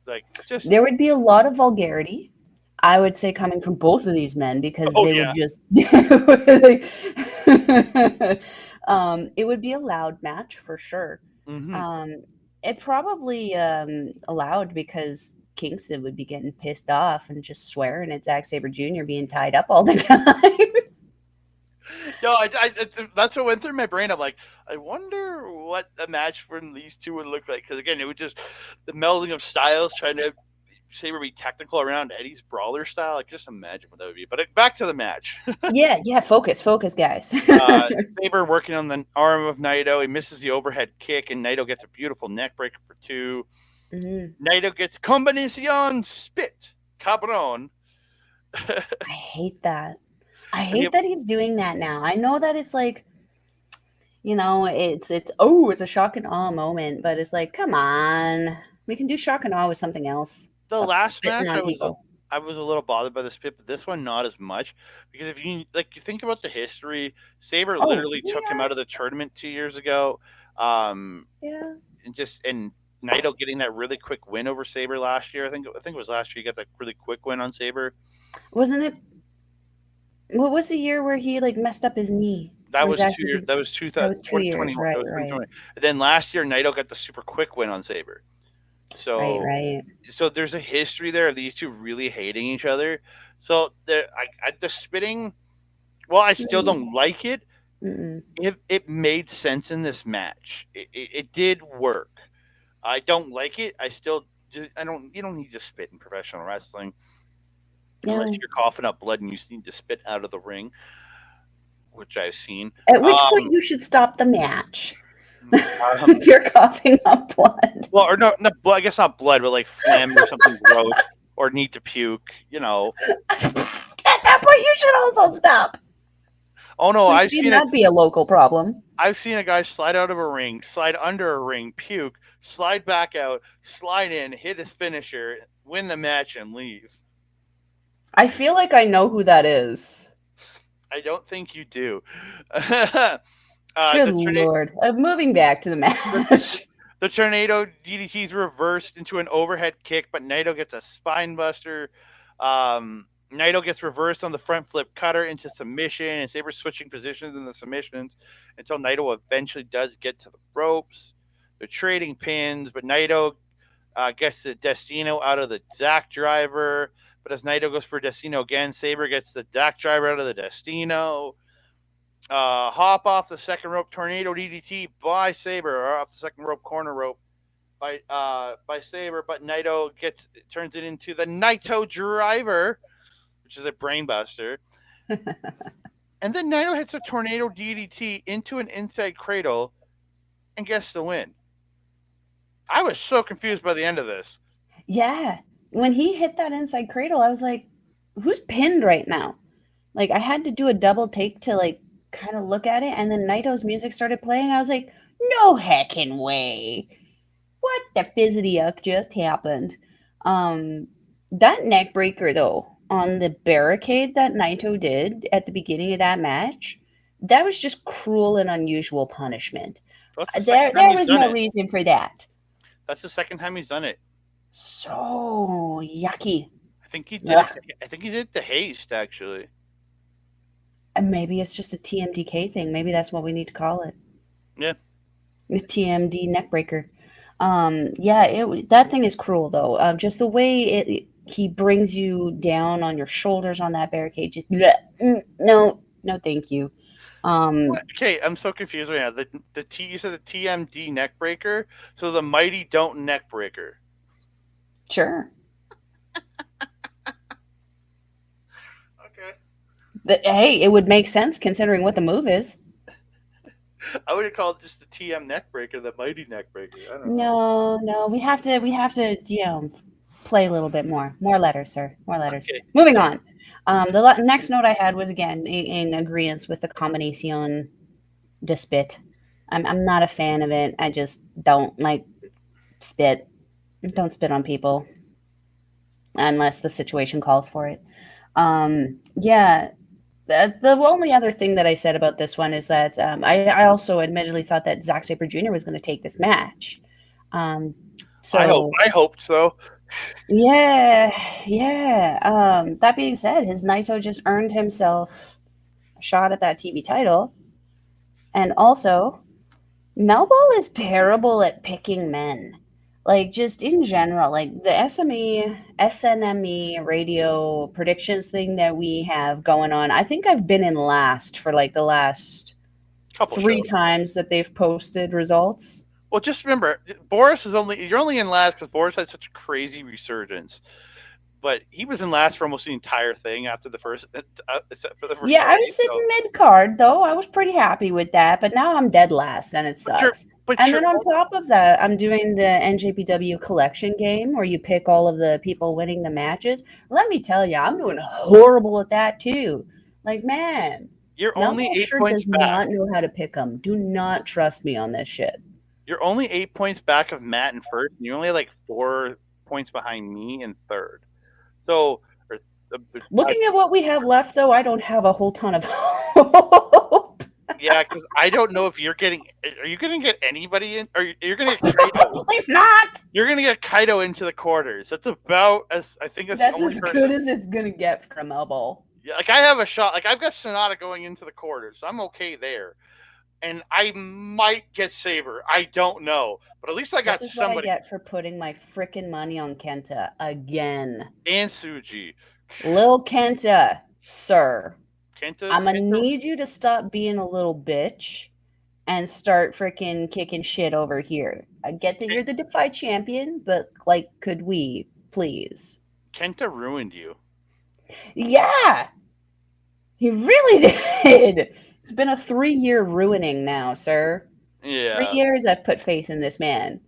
S1: Like just
S2: There would be a lot of vulgarity, I would say, coming from both of these men because
S1: oh
S2: they would
S1: yeah.
S2: just it would be a loud match for sure.
S1: Mm-hmm.
S2: Um, it probably allowed because Kingston would be getting pissed off and just swearing at Zack Sabre Jr. being tied up all the time.
S1: No, that's what went through my brain. I'm like, I wonder what a match from these two would look like. Because again, it would just the melding of styles, trying to Saber be technical around Eddie's brawler style. Like, just imagine what that would be. But back to the match.
S2: Yeah, focus, guys.
S1: uh, Saber working on the arm of Naito. He misses the overhead kick, and Naito gets a beautiful neck breaker for 2.
S2: Mhm.
S1: Naito gets combinacion spit. Cabron.
S2: I hate that. I
S1: And
S2: hate that he's doing that now. I know that it's like, it's a shock and awe moment, but it's like, come on. We can do shock and awe with something else.
S1: the
S2: Stop
S1: last
S2: spitting
S1: match,
S2: on people.
S1: I was a little bothered by the spit, but this one not as much because if you like, you think about the history, Saber
S2: Oh,
S1: literally took him
S2: yeah,
S1: out of the tournament 2 years ago,
S2: yeah.
S1: and Naito getting that really quick win over Saber last year. I think it was last year. He got that really quick win on Saber.
S2: Wasn't it what was the year where he like messed up his knee?
S1: That
S2: Or is
S1: was
S2: that
S1: 2 years. That was two
S2: that
S1: thousand
S2: was 2 years,
S1: 2021. That
S2: right,
S1: was
S2: right.
S1: 2020. And then last year, Naito got the super quick win on Saber.
S2: Right,
S1: So
S2: right.
S1: so there's a history there of these two really hating each other. So the spitting, well, I still
S2: Mm,
S1: don't like it.
S2: mm-mm.
S1: It made sense in this match. It did work. I don't like it. I don't. You don't need to spit in professional wrestling unless
S2: No.
S1: you're coughing up blood and you need to spit out of the ring, which I've seen.
S2: At which point
S1: Um,
S2: you should stop the match
S1: um,
S2: if you're coughing up blood.
S1: well, or no, not blood. I guess not blood, but like phlegm or something gross, or need to puke.
S2: At that point, you should also stop.
S1: Oh no,
S2: We've seen that be a local problem.
S1: I've seen a guy slide out of a ring, slide under a ring, puke, slide back out, slide in, hit his finisher, win the match, and leave.
S2: I feel like I know who that is.
S1: I don't think you do. uh,
S2: Good
S1: the, tornado,
S2: lord. Moving back to the
S1: the,
S2: match.
S1: the tornado DDT is reversed into an overhead kick, but Naito gets a spine buster. Naito gets reversed on the front flip cutter into submission, and Saber's switching positions in the submissions until Naito eventually does get to the ropes. They're trading pins, but Naito gets the Destino out of the Zack driver. But as Naito goes for Destino again, Saber gets the Dak driver out of the Destino. Hop off the second rope tornado DDT by Saber, or off the second rope corner rope by Saber, but Naito turns it into the Naito driver, which is a brainbuster. And then Naito hits a tornado DDT into an inside cradle and gets the win. I was so confused by the end of this.
S2: Yeah. When he hit that inside cradle, I was like, who's pinned right now? Like, I had to do a double take to, like, kind of look at it. And then Naito's music started playing. I was like, no heckin' way. What the fizzity uck just happened? Um, that neck breaker, though, on the barricade that Naito did at the beginning of that match, that was just cruel and unusual punishment.
S1: That's the second
S2: There,
S1: time
S2: there
S1: he's
S2: was
S1: done
S2: no
S1: it.
S2: reason for that.
S1: That's the second time he's done it.
S2: So yucky.
S1: I think he did it. I think he did it to Haste actually.
S2: And maybe it's just a TMDK thing. Maybe that's what we need to call it.
S1: Yeah.
S2: The TMD neckbreaker. Yeah, that thing is cruel though. Just the way he brings you down on your shoulders on that barricade. Just no, thank you.
S1: Okay, I'm so confused right now. You said the TMD neckbreaker, so the Mighty Don't neckbreaker.
S2: Sure.
S1: Okay.
S2: Hey, it would make sense considering what the move is.
S1: I would have called it just the TM neckbreaker, the Mighty neckbreaker. I don't know.
S2: No, we have to, play a little bit more. More letters, sir. More letters.
S1: Okay.
S2: Moving on. Next note I had was again in agreement with the combination de spit. I'm not a fan of it. I just don't like spit. Don't spit on people unless the situation calls for it. Yeah. The only other thing that I said about this one is that I also admittedly thought that Zack Sabre Jr. was going to take this match. So
S1: I hoped so.
S2: yeah. That being said, his Naito just earned himself a shot at that TV title, and also Melball is terrible at picking men. Like just in general, like the SNME radio predictions thing that we have going on. I think I've been in last for like the last
S1: Couple
S2: 3
S1: shows.
S2: times that they've posted results.
S1: Well, just remember, Boris is you're only in last because Boris had such a crazy resurgence. But he was in last for almost the entire thing after the first, except for the first
S2: Yeah, I
S1: fight.
S2: was sitting
S1: So,
S2: mid card though. I was pretty happy with that, but now I'm dead last and it
S1: but you're,
S2: sucks.
S1: but
S2: And
S1: you're,
S2: then on top of that, I'm doing the NJPW collection game where you pick all of the people winning the matches. Let me tell you, I'm doing horrible at that too. Like, man,
S1: you're only
S2: Melball
S1: 8
S2: sure
S1: points
S2: does
S1: back.
S2: not know how to pick them. Do not trust me on this shit.
S1: You're only 8 points back of Matt in first, and you're only like 4 points behind me in third. So, or, I,
S2: Looking at what we have left, though, I don't have a whole ton of hope.
S1: yeah, because I don't know if you're getting. Are you going to get anybody in? Or you're going to get Kaito?
S2: Probably not.
S1: You're going to get Kaito into the quarters. That's about as I think that's the
S2: That's
S1: only
S2: as
S1: person.
S2: good as it's gonna get from Melball.
S1: Yeah, like I have a shot. Like I've got Sonata going into the quarters, so I'm okay there. And I might get Saber. I don't know, but at least I got
S2: This is what I
S1: somebody.
S2: get for putting my frickin' money on Kenta again.
S1: And Suji,
S2: Lil Kenta, sir.
S1: Kenta,
S2: I'm gonna
S1: Kenta,
S2: need you to stop being a little bitch and start freaking kicking shit over here. I get that you're the Defy champion, but like, could we please?
S1: Kenta ruined you.
S2: Yeah, he really did. It's been a 3-year ruining now, sir. 3
S1: Yeah.
S2: years I've put faith in this man.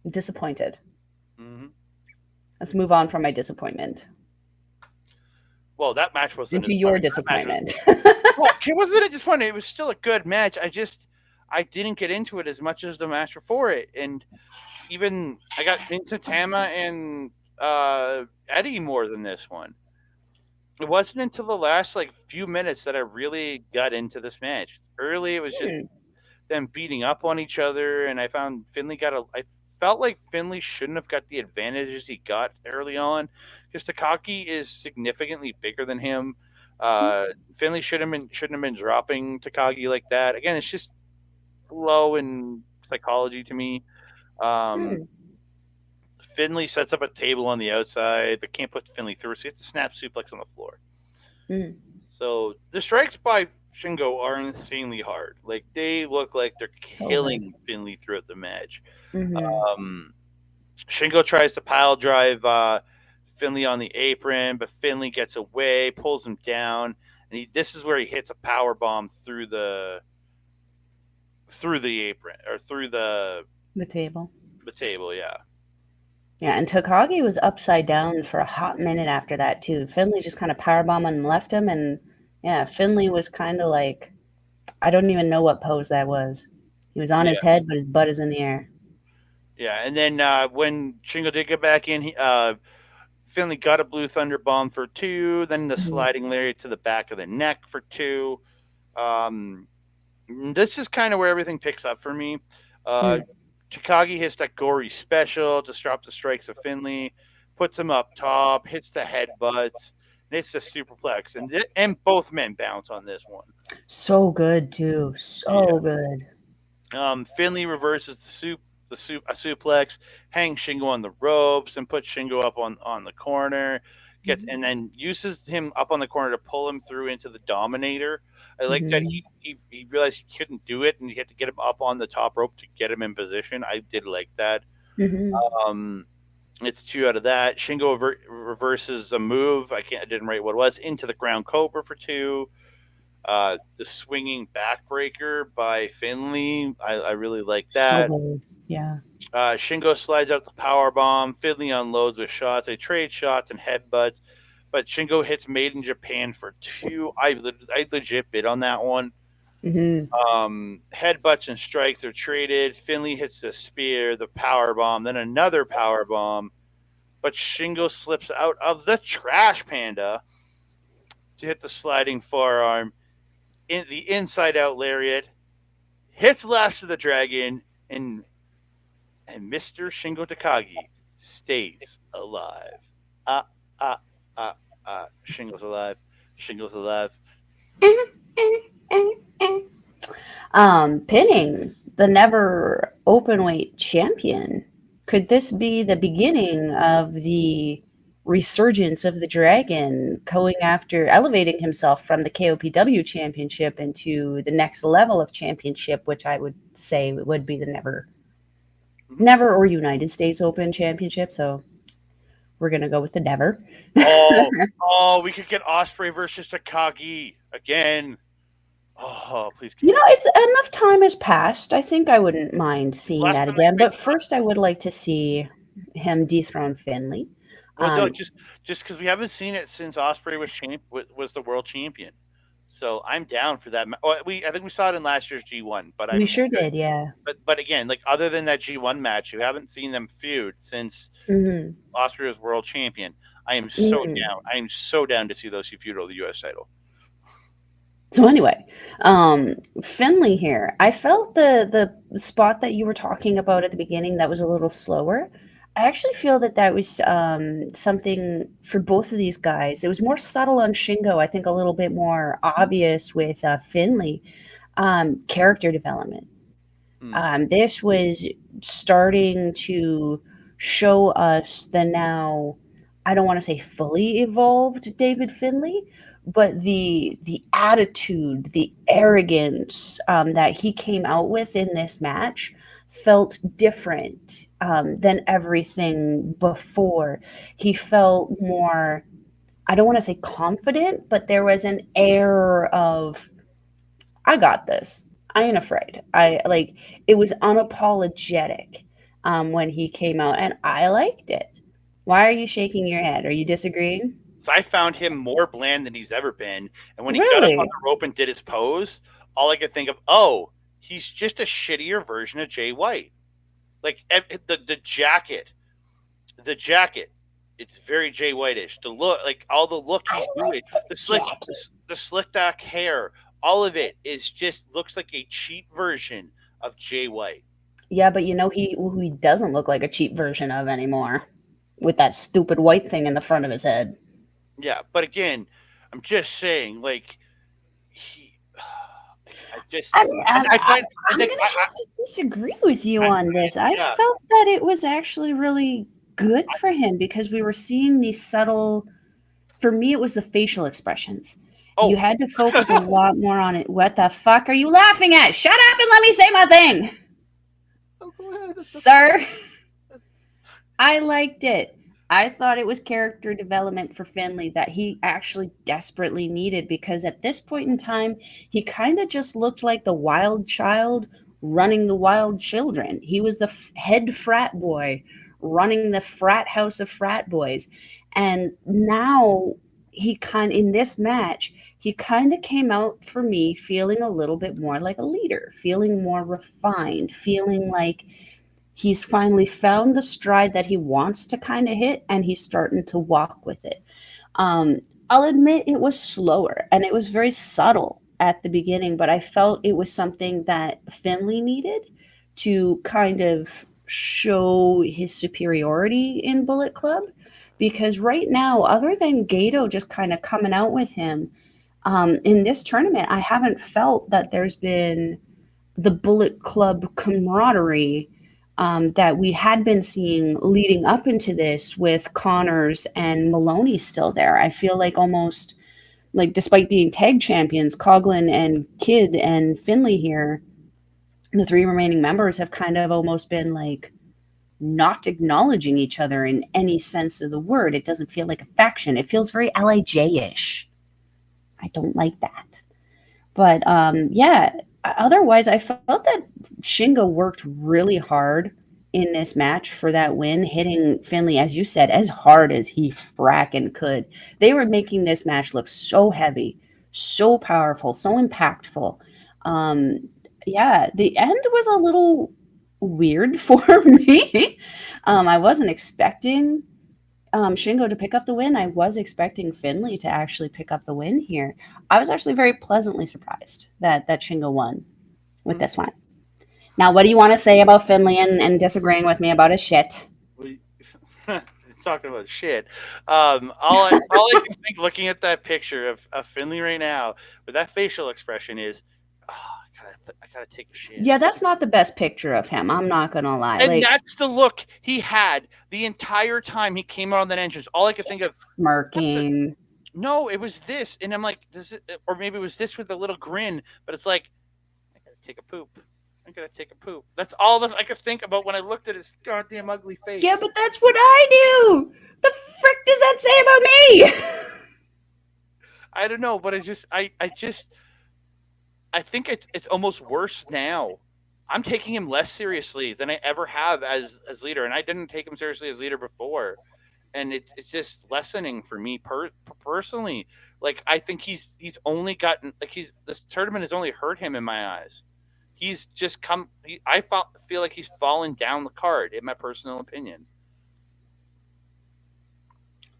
S2: I'm disappointed.
S1: Hmm.
S2: Let's move on from my disappointment
S1: Well, that match wasn't
S2: into
S1: as
S2: your
S1: fun. That match was.
S2: disappointment.
S1: Well, it wasn't it just fun. It was still a good match. I didn't get into it as much as the match before it, and even I got into Tama and Eddie more than this one. It wasn't until the last like few minutes that I really got into this match. Early, it was just
S2: Hmm.
S1: them beating up on each other, and I found Finley got a. I felt like Finley shouldn't have got the advantages he got early on, because Takaki is significantly bigger than him. Finley shouldn't have been dropping Takagi like that. Again, it's just low in psychology to me. Um,
S2: Hmm.
S1: Finley sets up a table on the outside, but can't put Finley through, so he has to snap suplex on the floor.
S2: Hmm.
S1: So the strikes by Shingo are insanely hard. Like they look like they're
S2: So good.
S1: killing Finley throughout the match.
S2: Hmm.
S1: Um, Shingo tries to pile drive Finley on the apron, but Finley gets away, pulls him down, and this is where he hits a power bomb through the apron or through
S2: The table.
S1: the table. Yeah,
S2: Yeah, and Takagi was upside down for a hot minute after that too. Finley just kind of powerbombed and left him, and yeah, Finley was kind of like, I don't even know what pose that was. He was on his
S1: yeah,
S2: head, but his butt is in the air.
S1: yeah. And then when Shingo did get back in, Finley got a blue thunder bomb for two. Then the
S2: Mhm.
S1: sliding lariat to the back of the neck for two. Um, this is kind of where everything picks up for me. Uh,
S2: Mm.
S1: Takagi hits that gory special, disrupt the strikes of Finley, puts him up top, hits the headbutts, and hits the superplex, and both men bounce on this one.
S2: So good too.
S1: Yeah.
S2: So good.
S1: Finley reverses a suplex, hangs Shingo on the ropes, and puts Shingo up on the corner. And then uses him up on the corner to pull him through into the Dominator. I like that
S2: Hmm.
S1: he realized he couldn't do it, and he had to get him up on the top rope to get him in position. I did like that.
S2: Hmm.
S1: Um, it's two out of that. Shingo reverses a move. I didn't write what it was, into the ground cobra for two. The swinging backbreaker by Finley. I really like
S2: So
S1: that.
S2: good. Yeah.
S1: Shingo slides out the power bomb. Finley unloads with shots. They trade shots and headbutts, but Shingo hits Made in Japan for two. I legit bid on that one.
S2: Hmm.
S1: Headbutts and strikes are traded. Finley hits the spear, the power bomb, then another power bomb, but Shingo slips out of the trash panda to hit the sliding forearm, in the inside out lariat, hits Last of the Dragon, and Mr. Shingo Takagi stays alive. Ah, ah, Shingo's alive. Shingo's alive.
S2: Pinning the never open weight champion. Could this be the beginning of the resurgence of the dragon going after elevating himself from the KOPW championship into the next level of championship, which I would say would be the never
S1: Mhm.
S2: Never or United States Open Championship. So we're gonna go with the never.
S1: Oh, oh, we could get Osprey versus Takagi again. Oh, please give
S2: You
S1: me
S2: know,
S1: that.
S2: it's enough time has passed. I think I wouldn't mind seeing
S1: Last
S2: that
S1: time they
S2: again.
S1: played.
S2: But first, I would like to see him dethrone Finley.
S1: Well, no,
S2: Um,
S1: just because we haven't seen it since Osprey was the world champion. So I'm down for that. I think we saw it in last year's G1, but
S2: we
S1: I'm
S2: sure did, yeah.
S1: but again, like other than that G1 match, you haven't seen them feud since
S2: Hmm.
S1: Osprey was world champion. I am so
S2: Hmm.
S1: down. I am so down to see those two feud over the U.S. title.
S2: So anyway, Finley here. I felt the spot that you were talking about at the beginning that was a little slower. I actually feel that that was something for both of these guys. It was more subtle on Shingo. I think a little bit more obvious with Finley. Character development.
S1: Hmm.
S2: This was starting to show us the now, I don't want to say fully evolved David Finley, but the attitude, the arrogance that he came out with in this match felt different than everything before. He felt more, I don't want to say confident, but there was an air of I got this. I ain't afraid. I like it was unapologetic when he came out, and I liked it. Why are you shaking your head? Are you disagreeing?
S1: So I found him more bland than he's ever been. And when he got up on
S2: Really?
S1: the rope and did his pose, all I could think of, oh, he's just a shittier version of Jay White. Like the jacket, the jacket, it's very Jay White-ish. The look, like all the look
S2: I
S1: he's doing,
S2: like the
S1: the slick,
S2: jacket.
S1: the slick back hair, all of it is just looks like a cheap version of Jay White.
S2: Yeah, but you know he doesn't look like a cheap version of anymore with that stupid white thing in the front of his head.
S1: Yeah, but again, I'm just saying, like he, I just, I find, I
S2: I'm
S1: think,
S2: gonna have to disagree with you
S1: I
S2: on this. I
S1: yeah,
S2: felt that it was actually really good for him because we were seeing these subtle for me, it was the facial expressions. You
S1: oh,
S2: had to focus a lot more on it. What the fuck are you laughing at? Shut up and let me say my thing,
S1: oh, go ahead.
S2: sir. I liked it. I thought it was character development for Finley that he actually desperately needed because at this point in time, he kind of just looked like the wild child running the wild children. He was the head frat boy running the frat house of frat boys. And now in this match, he kind of came out for me feeling a little bit more like a leader, feeling more refined, feeling like he's finally found the stride that he wants to kind of hit and he's starting to walk with it. um, I'll admit it was slower and it was very subtle at the beginning, but I felt it was something that Finley needed to kind of show his superiority in Bullet Club, because right now, other than Gato just kind of coming out with him in this tournament, I haven't felt that there's been the Bullet Club camaraderie that we had been seeing leading up into this with Connors and Maloney still there. I feel like almost like despite being tag champions, Coughlin and Kidd and Finley here, the three remaining members have kind of almost been like not acknowledging each other in any sense of the word. It doesn't feel like a faction. It feels very LIJ-ish. I don't like that. But yeah, otherwise, I felt that Shingo worked really hard in this match for that win, hitting Finley, as you said, as hard as he fracking could. They were making this match look so heavy, so powerful, so impactful. Um, yeah, the end was a little weird for me. I wasn't expecting Shingo to pick up the win. I was expecting Finley to actually pick up the win here. I was actually very pleasantly surprised that Shingo won with
S1: Hmm.
S2: this one. Now, what do you want to say about Finley and disagreeing with me about his shit?
S1: We talking about shit. All I can think looking at that picture of Finley right now with that facial expression is, oh, I gotta take a shit.
S2: Yeah, that's not the best picture of him. I'm not gonna lie.
S1: And
S2: Like
S1: that's the look he had the entire time he came out on that entrance. All I could think of, what the
S2: smirking.
S1: no, it was this, and I'm like, does it, or maybe it was this with a little grin, but it's like, I gotta take a poop. I gotta take a poop. That's all that I could think about when I looked at his goddamn ugly
S2: Yeah,
S1: face.
S2: but that's what I do. The frick does that say about me?
S1: I don't know, but I think it's almost worse now. I'm taking him less seriously than I ever have as leader, and I didn't take him seriously as leader before. And it's just lessening for me personally. Like I think he's only gotten like he's this tournament has only hurt him in my eyes. He's just come. Feel like he's fallen down the card, in my personal opinion.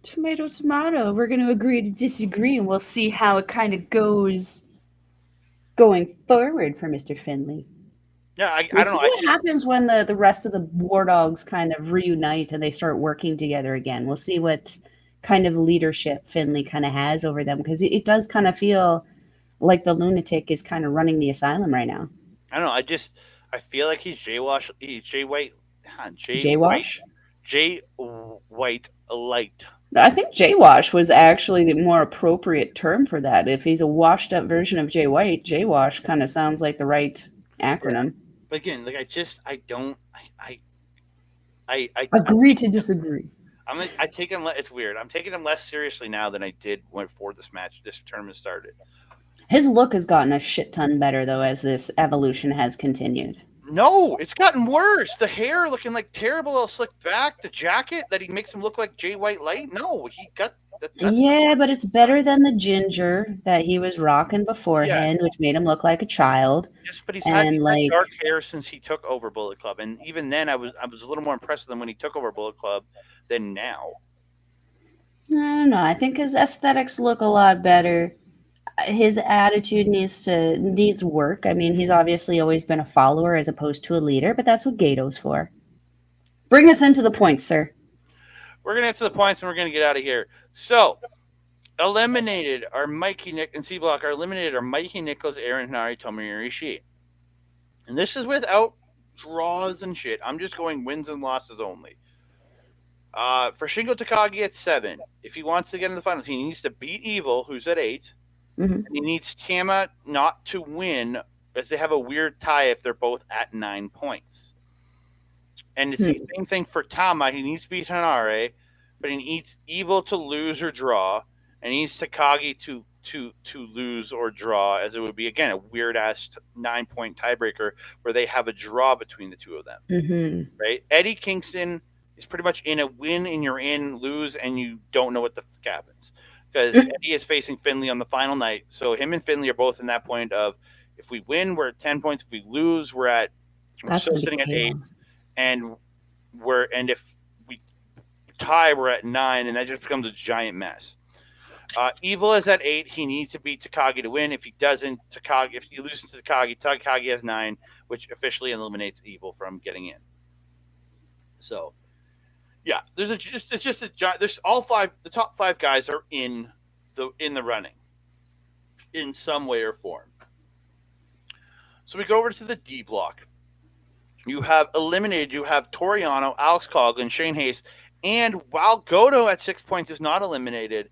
S2: Tomato, tomato. We're going to agree to disagree, and we'll see how it kind of goes going forward for Mr. Finley.
S1: Yeah,
S2: We'll
S1: I don't
S2: see
S1: know.
S2: what happens when the rest of the War Dogs kind of reunite and they start working together again. We'll see what kind of leadership Finley kind of has over them because it does kind of feel like the lunatic is kind of running the asylum right now.
S1: I don't know. I feel like he's Jay Wash. He's Jay White. Jay White.
S2: Jaywash?
S1: Jay White Light.
S2: I think Jaywash was actually the more appropriate term for that. If he's a washed up version of Jay White, Jaywash kind of sounds like the right
S1: Yeah.
S2: acronym.
S1: But again, like I don't. I
S2: Agree to disagree.
S1: I take him. It's weird. I'm taking him less seriously now than I did when before this tournament started.
S2: His look has gotten a shit ton better though as this evolution has continued.
S1: No, it's gotten worse. The hair looking like terrible, all slicked back. The jacket that he makes him look like Jay White Light. No, he got that's
S2: Yeah, but it's better than the ginger that he was rocking
S1: yeah.
S2: beforehand, which made him look like a child.
S1: Yes, but
S2: And
S1: he's had
S2: like,
S1: dark hair since he took over Bullet Club, and even then, I was a little more impressed with him when he took over Bullet Club than now.
S2: I don't know. I think his aesthetics look a lot better. His attitude needs work. I mean, he's obviously always been a follower as opposed to a leader, but that's what Gato's for. Bring us into the points, sir.
S1: We're gonna get to the points, and we're gonna get out of here. So eliminated are Mikey Nick and C Block are eliminated are Mikey Nichols, Aaron Hanari, Tomohiro Ishii. And this is without draws and shit. I'm just going wins and losses only. For Shingo Takagi at 7, if he wants to get in the finals, he needs to beat Evil, who's at 8,
S2: Hmm.
S1: and he needs Tama not to win, as they have a weird tie if they're both at 9 points. And it's the same thing for Tama. He needs to beat Hanare, but he needs Evil to lose or draw, and he needs Takagi to lose or draw, as it would be again a weird ass 9 point tiebreaker where they have a draw between the two of them.
S2: Hmm.
S1: Right? Eddie Kingston is pretty much in a win and you're in, lose and you don't know what the fuck happens because Eddie is facing Finley on the final night. So him and Finley are both in that point of if we win, we're at 10 points. If we lose, we're
S2: That's
S1: still
S2: gonna be
S1: sitting at 8,
S2: chaos.
S1: and if we tie, we're at 9, and that just becomes a giant mess. Evil is at 8. He needs to beat Takagi to win. If he doesn't, if he loses to Takagi has 9, which officially eliminates Evil from getting in. So, yeah, there's all 5. The top 5 guys are in the running in some way or form. So we go over to the D block. You have eliminated. You have Toriano, Alex Coughlin, Shane Hayes, and while Goto at 6 points is not eliminated,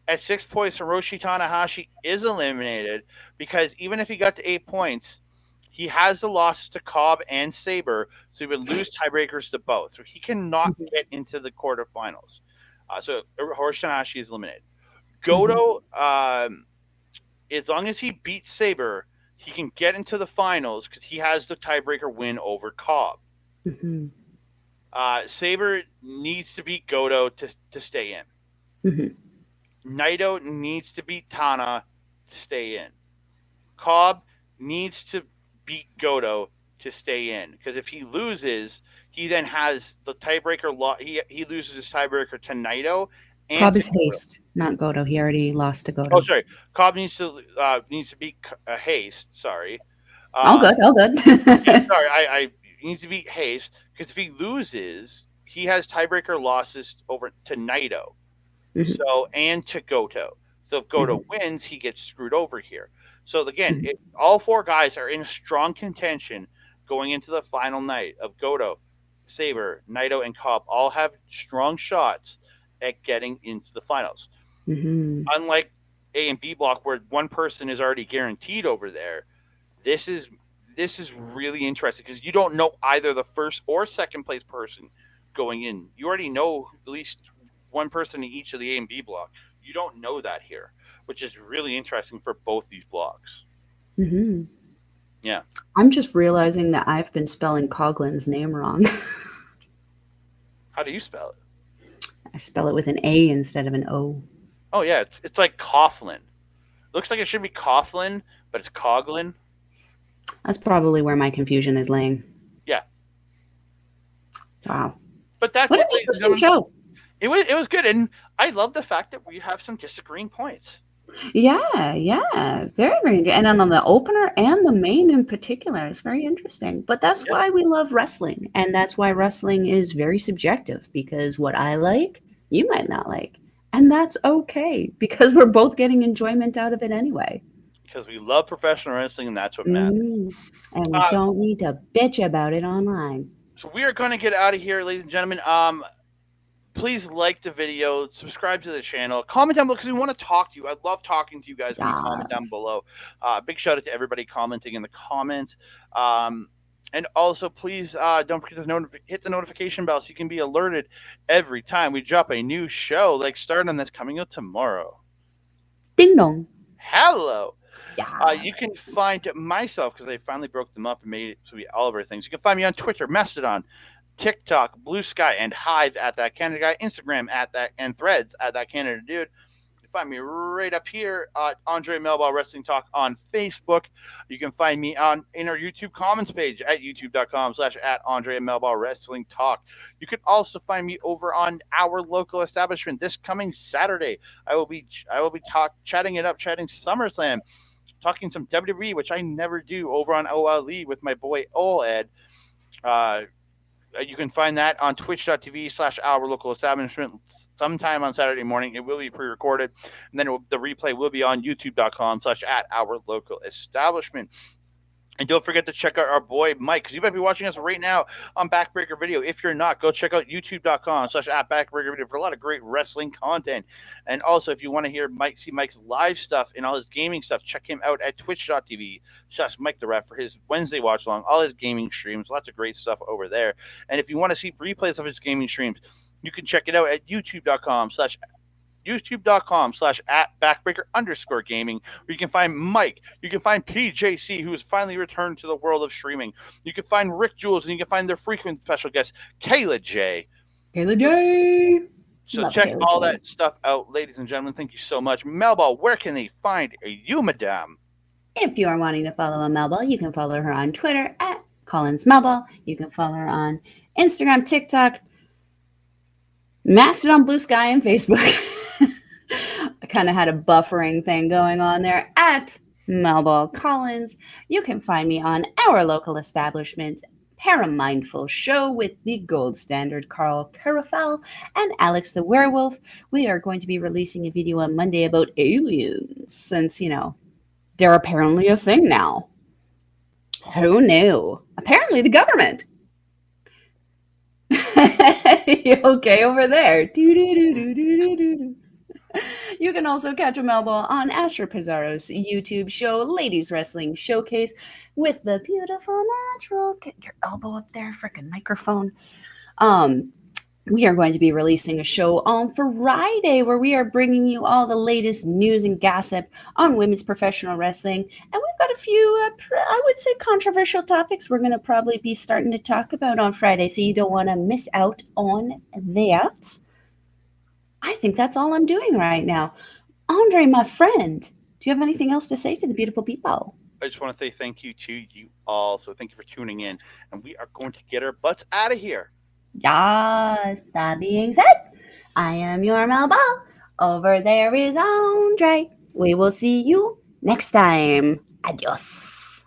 S1: at 6 points, Hiroshi Tanahashi is eliminated because even if he got to 8 points, he has the losses to Cobb and Sabre, so he would lose tiebreakers to both. So he cannot get into the quarterfinals. So Hiroshi Tanahashi is eliminated. Goto, as long as he beats Sabre, he can get into the finals because he has the tiebreaker win over Cobb.
S2: Hmm.
S1: Sabre needs to beat Goto to stay in. Naito needs to beat Tana to stay in. Cobb needs to beat Goto to stay in because if he loses, he then has the tiebreaker. He loses his tiebreaker to Naito and
S2: Cobb
S1: to
S2: is
S1: Goto.
S2: Haste, not Goto. He already lost to Goto.
S1: Oh, sorry. Cobb needs to beat Haste. Sorry.
S2: All good. All good.
S1: Yeah, sorry. I he needs to beat Haste because if he loses, he has tiebreaker losses over to Naito. So and to Goto. So if Goto wins, he gets screwed over here. So again, all 4 guys are in strong contention going into the final night of Goto, Sabre, Naito, and Cobb. All have strong shots at getting into the finals. Unlike A and B block, where one person is already guaranteed over there, this is this is really interesting because you don't know either the first or second place person going in. You already know at least one person in each of the A and B block. You don't know that here, which is really interesting for both these blocks.
S2: Hmm.
S1: Yeah.
S2: I'm just realizing that I've been spelling Coglin's name wrong.
S1: How do you spell it?
S2: I spell it with an A instead of an O.
S1: Oh yeah, it's like Coughlin. Looks like it should be Coughlin, but it's Coglin.
S2: That's probably where my confusion is laying.
S1: Yeah.
S2: Wow.
S1: But that's
S2: What an
S1: it, ladies and
S2: interesting
S1: gentlemen.
S2: show.
S1: It was good, and I love the fact that we have some disagreeing points.
S2: Yeah, yeah. Very, very good. And then on the opener and the main in particular, it's very interesting. But that's
S1: Yeah,
S2: why we love wrestling. And that's why wrestling is very subjective because what I like, you might not like. And that's okay because we're both getting enjoyment out of it anyway.
S1: because we love professional wrestling, and that's what matters.
S2: And we
S1: Uh,
S2: don't need to bitch about it online.
S1: so we are going to get out of here, ladies and gentlemen. Please like the video, subscribe to the channel, comment down below because we want to talk to you. I love talking to you guys when you comment down
S2: Yes.
S1: below. Big shout out to everybody commenting in the comments. And also, please don't forget to hit the notification bell so you can be alerted every time we drop a new show, like starting that's coming out tomorrow.
S2: Ding dong.
S1: Hello.
S2: Yeah.
S1: You can find myself because I finally broke them up and made it so we all of our things. You can find me on Twitter, Mastodon, TikTok, Blue Sky, and Hive at that Canada guy, Instagram at that, and Threads at that Canada dude. You can find me right up here at Andre Melball Wrestling Talk on Facebook. You can find me in our YouTube comments page at youtube.com/at Andre Melball Wrestling Talk. You can also find me over on our local establishment this coming Saturday. I will be chatting SummerSlam, talking some WWE, which I never do, over on OLE with my boy Oled. You can find that on twitch.tv/our local establishment sometime on Saturday morning. It will be pre-recorded, and then the replay will be on youtube.com/at our local establishment. And don't forget to check out our boy Mike, because you might be watching us right now on Backbreaker Video. If you're not, go check out youtube.com/at Backbreaker Video for a lot of great wrestling content. And also, if you want to see Mike's live stuff and all his gaming stuff, check him out at twitch.tv/Mike the Ref for his Wednesday watch along, all his gaming streams, lots of great stuff over there. And if you want to see replays of his gaming streams, you can check it out at youtube.com/at backbreaker_gaming, where you can find Mike, you can find PJC, who has finally returned to the world of streaming, you can find Rick Jules, and you can find their frequent special guest Kayla J.
S2: Kayla J.
S1: So
S2: Love
S1: check
S2: Kayla
S1: all
S2: J.
S1: that stuff out, ladies and gentlemen. Thank you so much. Melball, where can they find you, madame?
S2: If you are wanting to follow a Melball, you can follow her on Twitter at Collins Melball. You can follow her on Instagram, TikTok, Mastodon, Blue Sky, and Facebook. I kind of had a buffering thing going on there at Melball Collins. You can find me on our local establishment, Paramindful Show, with the gold standard Carl Carafel and Alex the Werewolf. We are going to be releasing a video on Monday about aliens, since, they're apparently a thing now. Who knew? Apparently the government. You okay over there? You can also catch a Melball on Astro Pizarro's YouTube show, Ladies Wrestling Showcase, with the beautiful natural. Get your elbow up there, freaking microphone. We are going to be releasing a show on Friday where we are bringing you all the latest news and gossip on women's professional wrestling. And we've got a few, I would say, controversial topics we're going to probably be starting to talk about on Friday, so you don't want to miss out on that. I think that's all I'm doing right now. Andre, my friend, do you have anything else to say to the beautiful people?
S1: I just want to say thank you to you all. So thank you for tuning in. And we are going to get our butts out of here.
S2: Yes, that being said, I am your Melball. Over there is Andre. We will see you next time. Adios.